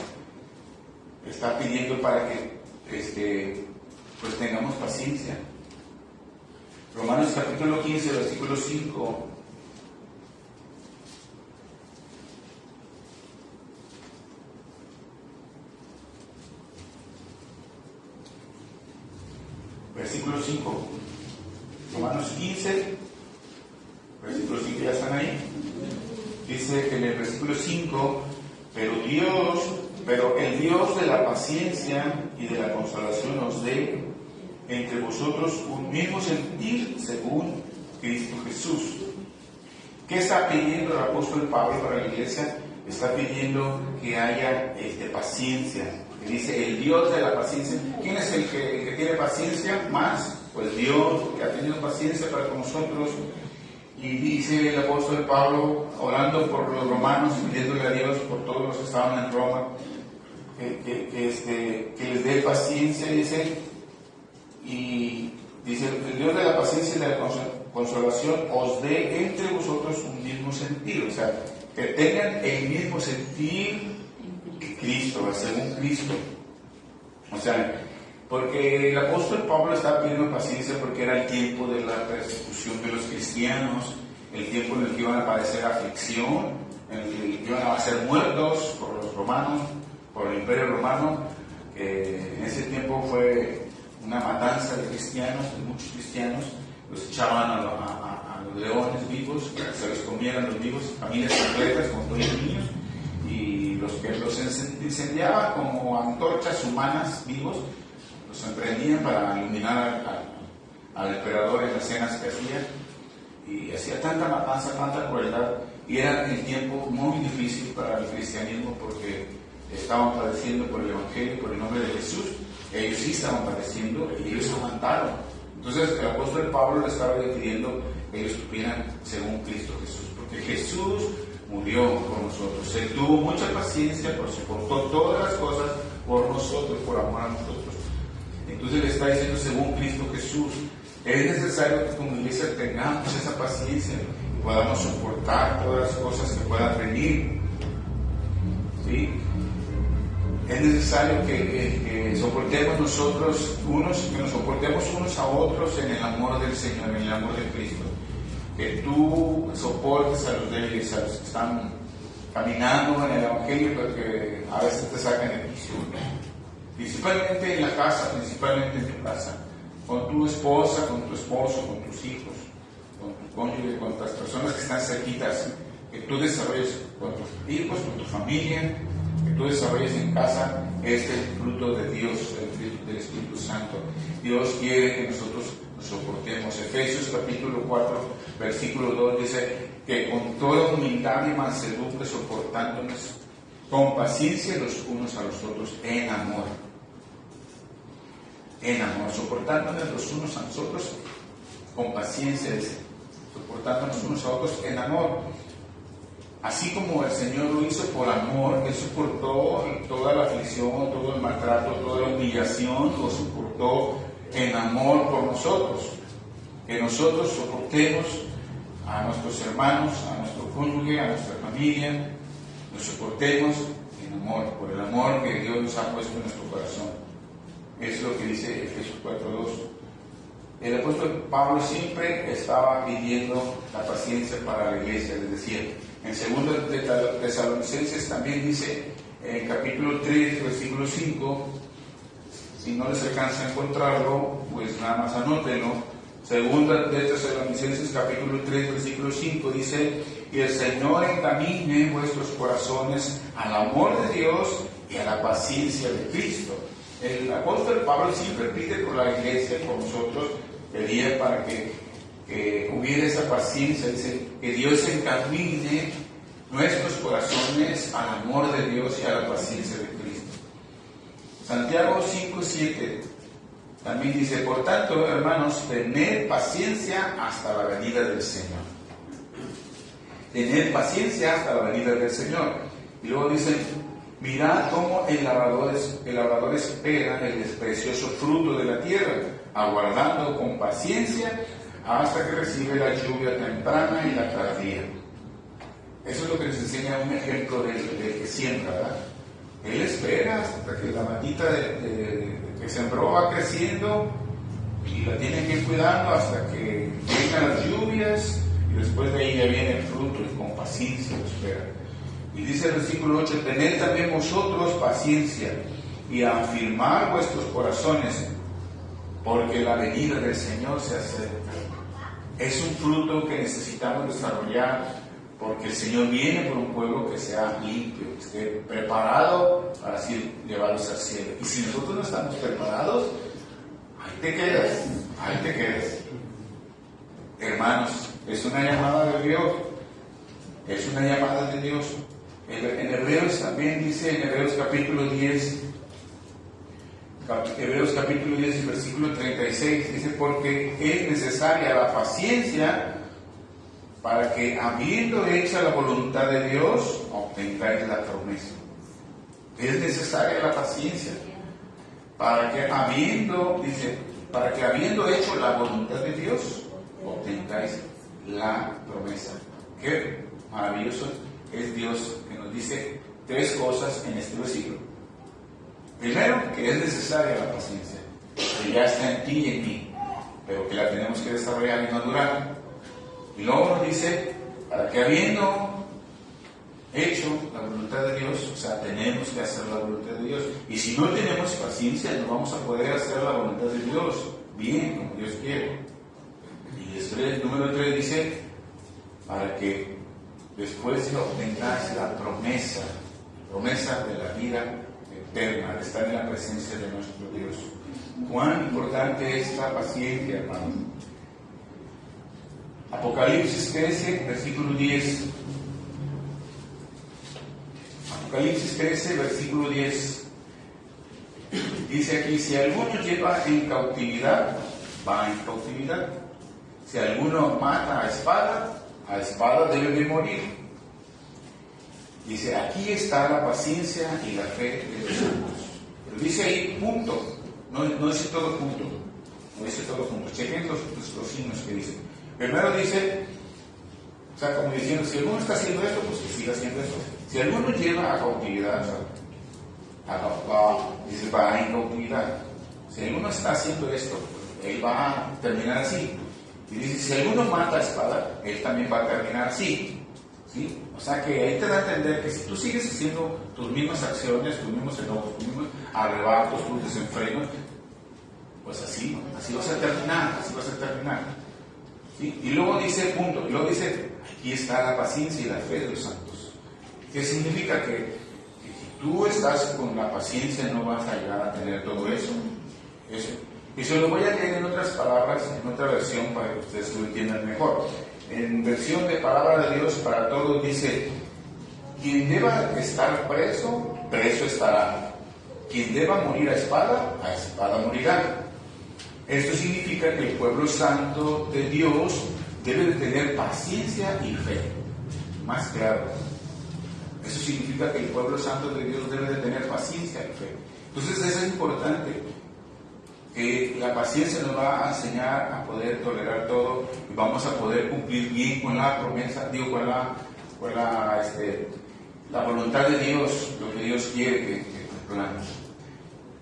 está pidiendo para que pues tengamos paciencia. Romanos capítulo 15, versículo 5. Versículo 5. Romanos 15, versículo 5, ¿ya están ahí? Dice en el versículo 5, pero el Dios de la paciencia y de la consolación os dé entre vosotros un mismo sentir según Cristo Jesús. ¿Qué está pidiendo el apóstol Pablo para la iglesia? Está pidiendo que haya paciencia. Que dice el Dios de la paciencia. ¿Quién es el que tiene paciencia más? Pues Dios, que ha tenido paciencia para con nosotros. Y dice el apóstol Pablo, orando por los romanos, pidiéndole a Dios por todos los que estaban en Roma, que les dé paciencia, dice, y dice, el Dios de la paciencia y de la consolación os dé entre vosotros un mismo sentir, o sea, que tengan el mismo sentir que Cristo, según Cristo. O sea, porque el apóstol Pablo estaba pidiendo paciencia porque era el tiempo de la persecución de los cristianos, el tiempo en el que iban a padecer aflicción, en el que iban a ser muertos por los romanos, por el imperio romano. En ese tiempo fue una matanza de cristianos, de muchos cristianos, los echaban a los leones vivos, para que se los comieran los vivos, familias completas con todos los niños, y los que los incendiaban como antorchas humanas vivos, los emprendían para iluminar al emperador en las cenas que hacía, y hacía tanta matanza, tanta crueldad, y era el tiempo muy difícil para el cristianismo porque estaban padeciendo por el Evangelio, por el nombre de Jesús. Ellos sí estaban padeciendo y ellos aguantaron. Entonces el apóstol Pablo le estaba pidiendo que ellos tuvieran según Cristo Jesús, porque Jesús murió por nosotros, Él tuvo mucha paciencia, soportó todas las cosas por nosotros, por amor a nosotros. Entonces le está diciendo según Cristo Jesús. Es necesario que como iglesia tengamos esa paciencia y podamos soportar todas las cosas que puedan venir, ¿sí? Es necesario que soportemos nosotros que nos soportemos unos a otros en el amor del Señor, en el amor de Cristo. Que tú soportes a los débiles, a los que están caminando en el Evangelio, pero que a veces te sacan de quicio. Principalmente en la casa, principalmente en tu casa, con tu esposa, con tu esposo, con tus hijos, con tu cónyuge, con las personas que están cerquitas, que tú desarrolles con tus hijos, con tu familia, que tú desarrolles en casa este fruto de Dios, el fruto del Espíritu Santo. Dios quiere que nosotros nos soportemos. Efesios capítulo 4, versículo 2 dice que con toda humildad y mansedumbre soportándonos con paciencia los unos a los otros en amor. En amor, soportándonos los unos a nosotros con paciencia, dice, soportándonos unos a otros en amor. Así como el Señor lo hizo por amor, Él soportó toda la aflicción, todo el maltrato, toda la humillación, lo soportó en amor por nosotros. Que nosotros soportemos a nuestros hermanos, a nuestro cónyuge, a nuestra familia, nos soportemos en amor, por el amor que Dios nos ha puesto en nuestro corazón. Es lo que dice Efesios 4:2. El apóstol Pablo siempre estaba pidiendo la paciencia para la iglesia, les decía. En 2 de Tesalonicenses también dice, en capítulo 3, versículo 5, si no les alcanza a encontrarlo, pues nada más anótenlo. 2 de Tesalonicenses capítulo 3, versículo 5 dice, y el Señor encamine vuestros corazones al amor de Dios y a la paciencia de Cristo. El apóstol Pablo siempre pide por la iglesia, por nosotros, pedía para que hubiera esa paciencia, dice, que Dios encamine nuestros corazones al amor de Dios y a la paciencia de Cristo. Santiago 5:7 también dice, por tanto, hermanos, tened paciencia hasta la venida del Señor. Tened paciencia hasta la venida del Señor. Y luego dice, mirad cómo el labrador espera el precioso fruto de la tierra, aguardando con paciencia hasta que recibe la lluvia temprana y la tardía. Eso es lo que nos enseña un ejemplo del que siembra, ¿verdad? Él espera hasta que la matita que sembró va creciendo y la tiene que ir cuidando hasta que vengan las lluvias y después de ahí ya viene el fruto y con paciencia lo espera. Y dice el versículo 8, tened también vosotros paciencia y afirmar vuestros corazones, porque la venida del Señor se acerca. Es un fruto que necesitamos desarrollar, porque el Señor viene por un pueblo que sea limpio, que esté preparado para así llevarlos al cielo. Y si nosotros no estamos preparados, ahí te quedas. Hermanos, es una llamada de Dios. Es una llamada de Dios. En Hebreos también dice, en Hebreos capítulo 10, y versículo 36, dice, porque es necesaria la paciencia para que habiendo hecho la voluntad de Dios, obtengáis la promesa. Es necesaria la paciencia, para que habiendo hecho la voluntad de Dios, obtengáis la promesa. Qué maravilloso es Dios, que nos dice tres cosas en este versículo. Primero, que es necesaria la paciencia, que ya está en ti y en mí, pero que la tenemos que desarrollar y madurar. Y luego nos dice, para que habiendo hecho la voluntad de Dios, o sea, tenemos que hacer la voluntad de Dios. Y si no tenemos paciencia, no vamos a poder hacer la voluntad de Dios bien, como Dios quiere. Y después, número 3 dice, para que después obtengáis la promesa de la vida eterna, de estar en la presencia de nuestro Dios. Cuán importante es la paciencia, hermanos. Apocalipsis 13, versículo 10. Apocalipsis 13, versículo 10. Dice aquí, si alguno lleva en cautividad, va en cautividad. Si alguno mata a espada debe de morir. Dice, aquí está la paciencia y la fe de los santos. Pero dice ahí, punto. No dice todo punto. No dice todo punto. Chequen los signos que dice. Primero dice, o sea, como diciendo, si alguno está haciendo esto, pues que siga haciendo esto. Si alguno lleva a cautividad, o sea, dice, va en cautividad. Si alguno está haciendo esto, él va a terminar así. Y dice, si alguno mata a espada, él también va a terminar así. ¿Sí? O sea que ahí te da a entender que si tú sigues haciendo tus mismas acciones, tus mismos enojos, tus mismos arrebatos, tus desenfrenos, pues así vas a terminar. ¿Sí? Y luego dice, punto, y luego dice, aquí está la paciencia y la fe de los santos. ¿Qué significa? Que si tú estás con la paciencia no vas a llegar a tener todo eso. Y se lo voy a leer en otras palabras, en otra versión, para que ustedes lo entiendan mejor. En versión de Palabra de Dios para Todos dice, quien deba estar preso, preso estará. Quien deba morir a espada morirá. Esto significa que el pueblo santo de Dios debe de tener paciencia y fe. Más claro. Eso significa que el pueblo santo de Dios debe de tener paciencia y fe. Entonces eso es importante. Que la paciencia nos va a enseñar a poder tolerar todo y vamos a poder cumplir bien con la promesa, con la voluntad de Dios, lo que Dios quiere que cumplamos.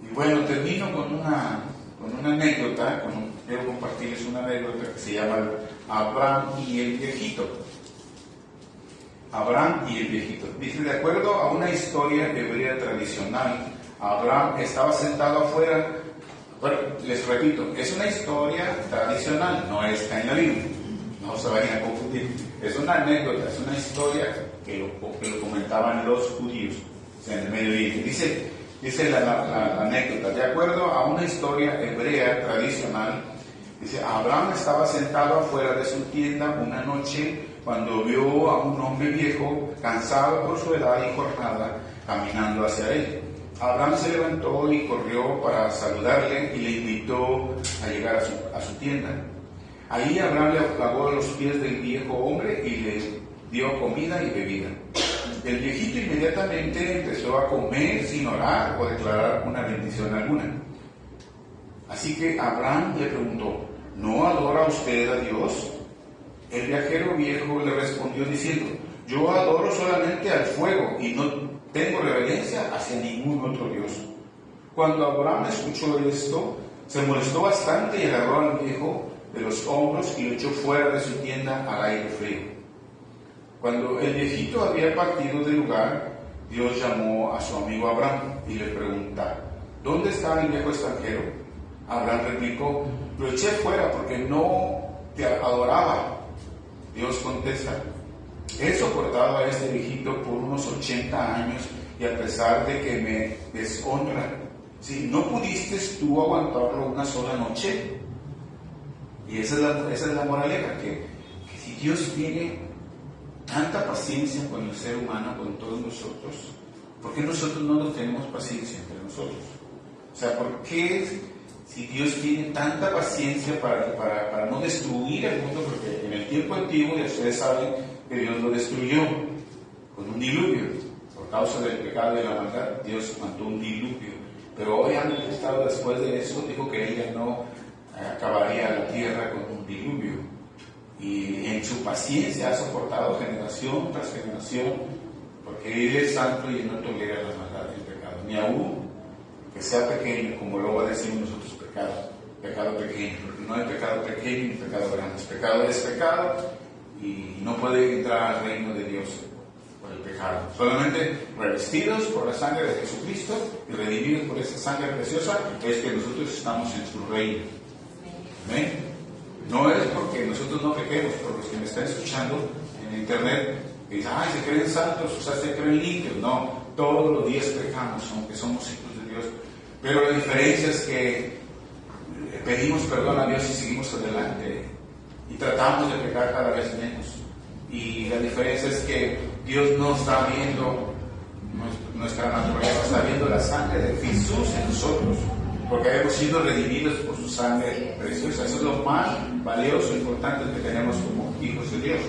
Y bueno, termino con una anécdota, quiero compartirles una anécdota que se llama Abraham y el viejito. Abraham y el viejito. Dice, de acuerdo a una historia hebrea tradicional, Abraham estaba sentado afuera. Bueno, les repito, es una historia tradicional, no está en la Biblia, no se vayan a confundir. Es una anécdota, es una historia que lo comentaban los judíos, o sea, en el Medio Oriente. Dice la anécdota, de acuerdo a una historia hebrea tradicional, dice, Abraham estaba sentado afuera de su tienda una noche cuando vio a un hombre viejo, cansado por su edad y jornada, caminando hacia él. Abraham se levantó y corrió para saludarle y le invitó a llegar a su tienda. Ahí Abraham le lavó los pies del viejo hombre y le dio comida y bebida. El viejito inmediatamente empezó a comer sin orar o declarar una bendición alguna. Así que Abraham le preguntó, ¿no adora usted a Dios? El viajero viejo le respondió diciendo, yo adoro solamente al fuego y no tengo reverencia hacia ningún otro Dios. Cuando Abraham escuchó esto, se molestó bastante y agarró al viejo de los hombros y lo echó fuera de su tienda al aire frío. Cuando el viejito había partido del lugar, Dios llamó a su amigo Abraham y le preguntó, ¿dónde está el viejo extranjero? Abraham replicó, lo eché fuera porque no te adoraba. Dios contesta, he soportado a este viejito por unos 80 años y a pesar de que me deshonra, ¿sí? ¿No pudiste tú aguantarlo una sola noche? Y esa es la moraleja, que si Dios tiene tanta paciencia con el ser humano, con todos nosotros, ¿por qué nosotros no tenemos paciencia entre nosotros? O sea, ¿por qué Si Dios tiene tanta paciencia para no destruir el mundo, porque en el tiempo antiguo, ya ustedes saben que Dios lo destruyó con un diluvio. Por causa del pecado y la maldad, Dios mandó un diluvio. Pero hoy, estado después de eso, dijo que ella no acabaría la tierra con un diluvio. Y en su paciencia ha soportado generación tras generación, porque Él es santo y no tolera la maldad y el pecado, ni aún que sea pequeño, como luego decimos nosotros, pecado pequeño, porque no hay pecado pequeño ni pecado grande. Pecado es pecado y no puede entrar al reino de Dios por el pecado. Solamente revestidos por la sangre de Jesucristo y redimidos por esa sangre preciosa es que nosotros estamos en su reino. ¿Amén? No es porque nosotros no pequemos, por los que me están escuchando en internet, que dicen, ay, se creen santos, o sea, se creen limpios. No, todos los días pecamos, aunque somos hijos de Dios. Pero la diferencia es que pedimos perdón a Dios y seguimos adelante. Y tratamos de pecar cada vez menos. Y la diferencia es que Dios no está viendo nuestra naturaleza, está viendo la sangre de Jesús en nosotros. Porque hemos sido redimidos por su sangre preciosa. Eso es lo más valioso e importante que tenemos como hijos de Dios.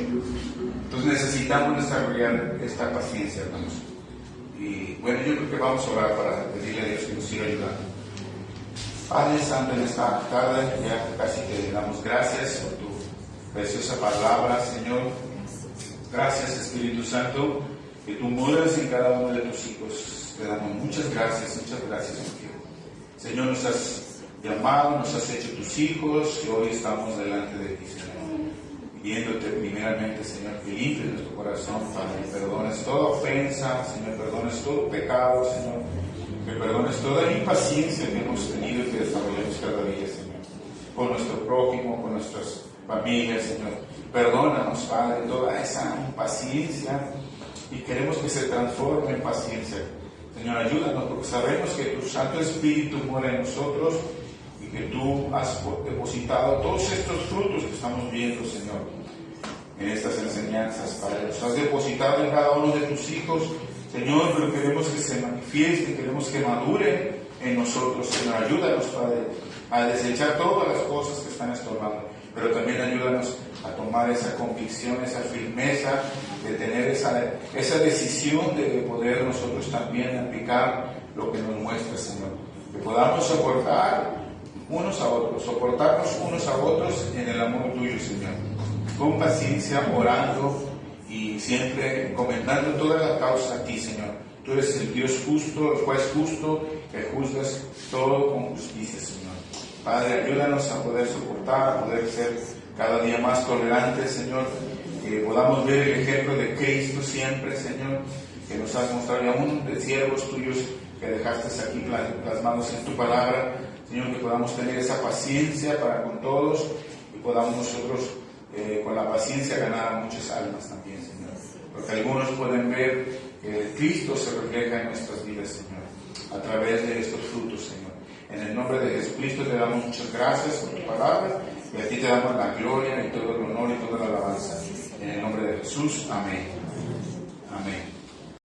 Entonces necesitamos desarrollar esta paciencia, hermanos. Y bueno, yo creo que vamos a orar para pedirle a Dios que nos siga ayudando. Padre Santo, en esta tarde ya casi te damos gracias por tu preciosa palabra, Señor. Gracias, Espíritu Santo, que tú moras en cada uno de tus hijos. Te damos muchas gracias, porque Señor, nos has llamado, nos has hecho tus hijos y hoy estamos delante de ti, Señor. Pidiéndote primeramente, Señor, que limpies nuestro corazón, Padre, que perdones toda ofensa, Señor, perdones todo pecado, Señor, que perdones toda impaciencia que hemos tenido y que desarrollamos cada día, Señor, con nuestro prójimo, con nuestras familias, Señor. Perdónanos, Padre, toda esa impaciencia y queremos que se transforme en paciencia. Señor, ayúdanos porque sabemos que tu Santo Espíritu mora en nosotros y que tú has depositado todos estos frutos que estamos viendo, Señor, en estas enseñanzas, Padre. Los has depositado en cada uno de tus hijos, Señor, pero queremos que se manifieste, queremos que madure en nosotros, Señor. Ayúdanos, Padre, a desechar todas las cosas que están estorbando, pero también ayúdanos a tomar esa convicción, esa firmeza, de tener esa decisión de poder nosotros también aplicar lo que nos muestra, Señor. Que podamos soportarnos unos a otros en el amor tuyo, Señor. Con paciencia, orando y siempre encomendando toda la causa a ti, Señor. Tú eres el Dios justo, el juez justo, que juzgas todo con justicia, Señor. Padre, ayúdanos a poder soportar, a poder ser cada día más tolerantes, Señor. Que podamos ver el ejemplo de Cristo siempre, Señor, que nos has mostrado, y aún de siervos tuyos que dejaste aquí plasmados en tu palabra, Señor, que podamos tener esa paciencia para con todos y podamos nosotros con la paciencia ganar a muchas almas también, Señor. Porque algunos pueden ver que Cristo se refleja en nuestras vidas, Señor, a través de estos frutos, Señor. En el nombre de Jesucristo te damos muchas gracias por tu palabra y a ti te damos la gloria y todo el honor y toda la alabanza. En el nombre de Jesús, amén. Amén.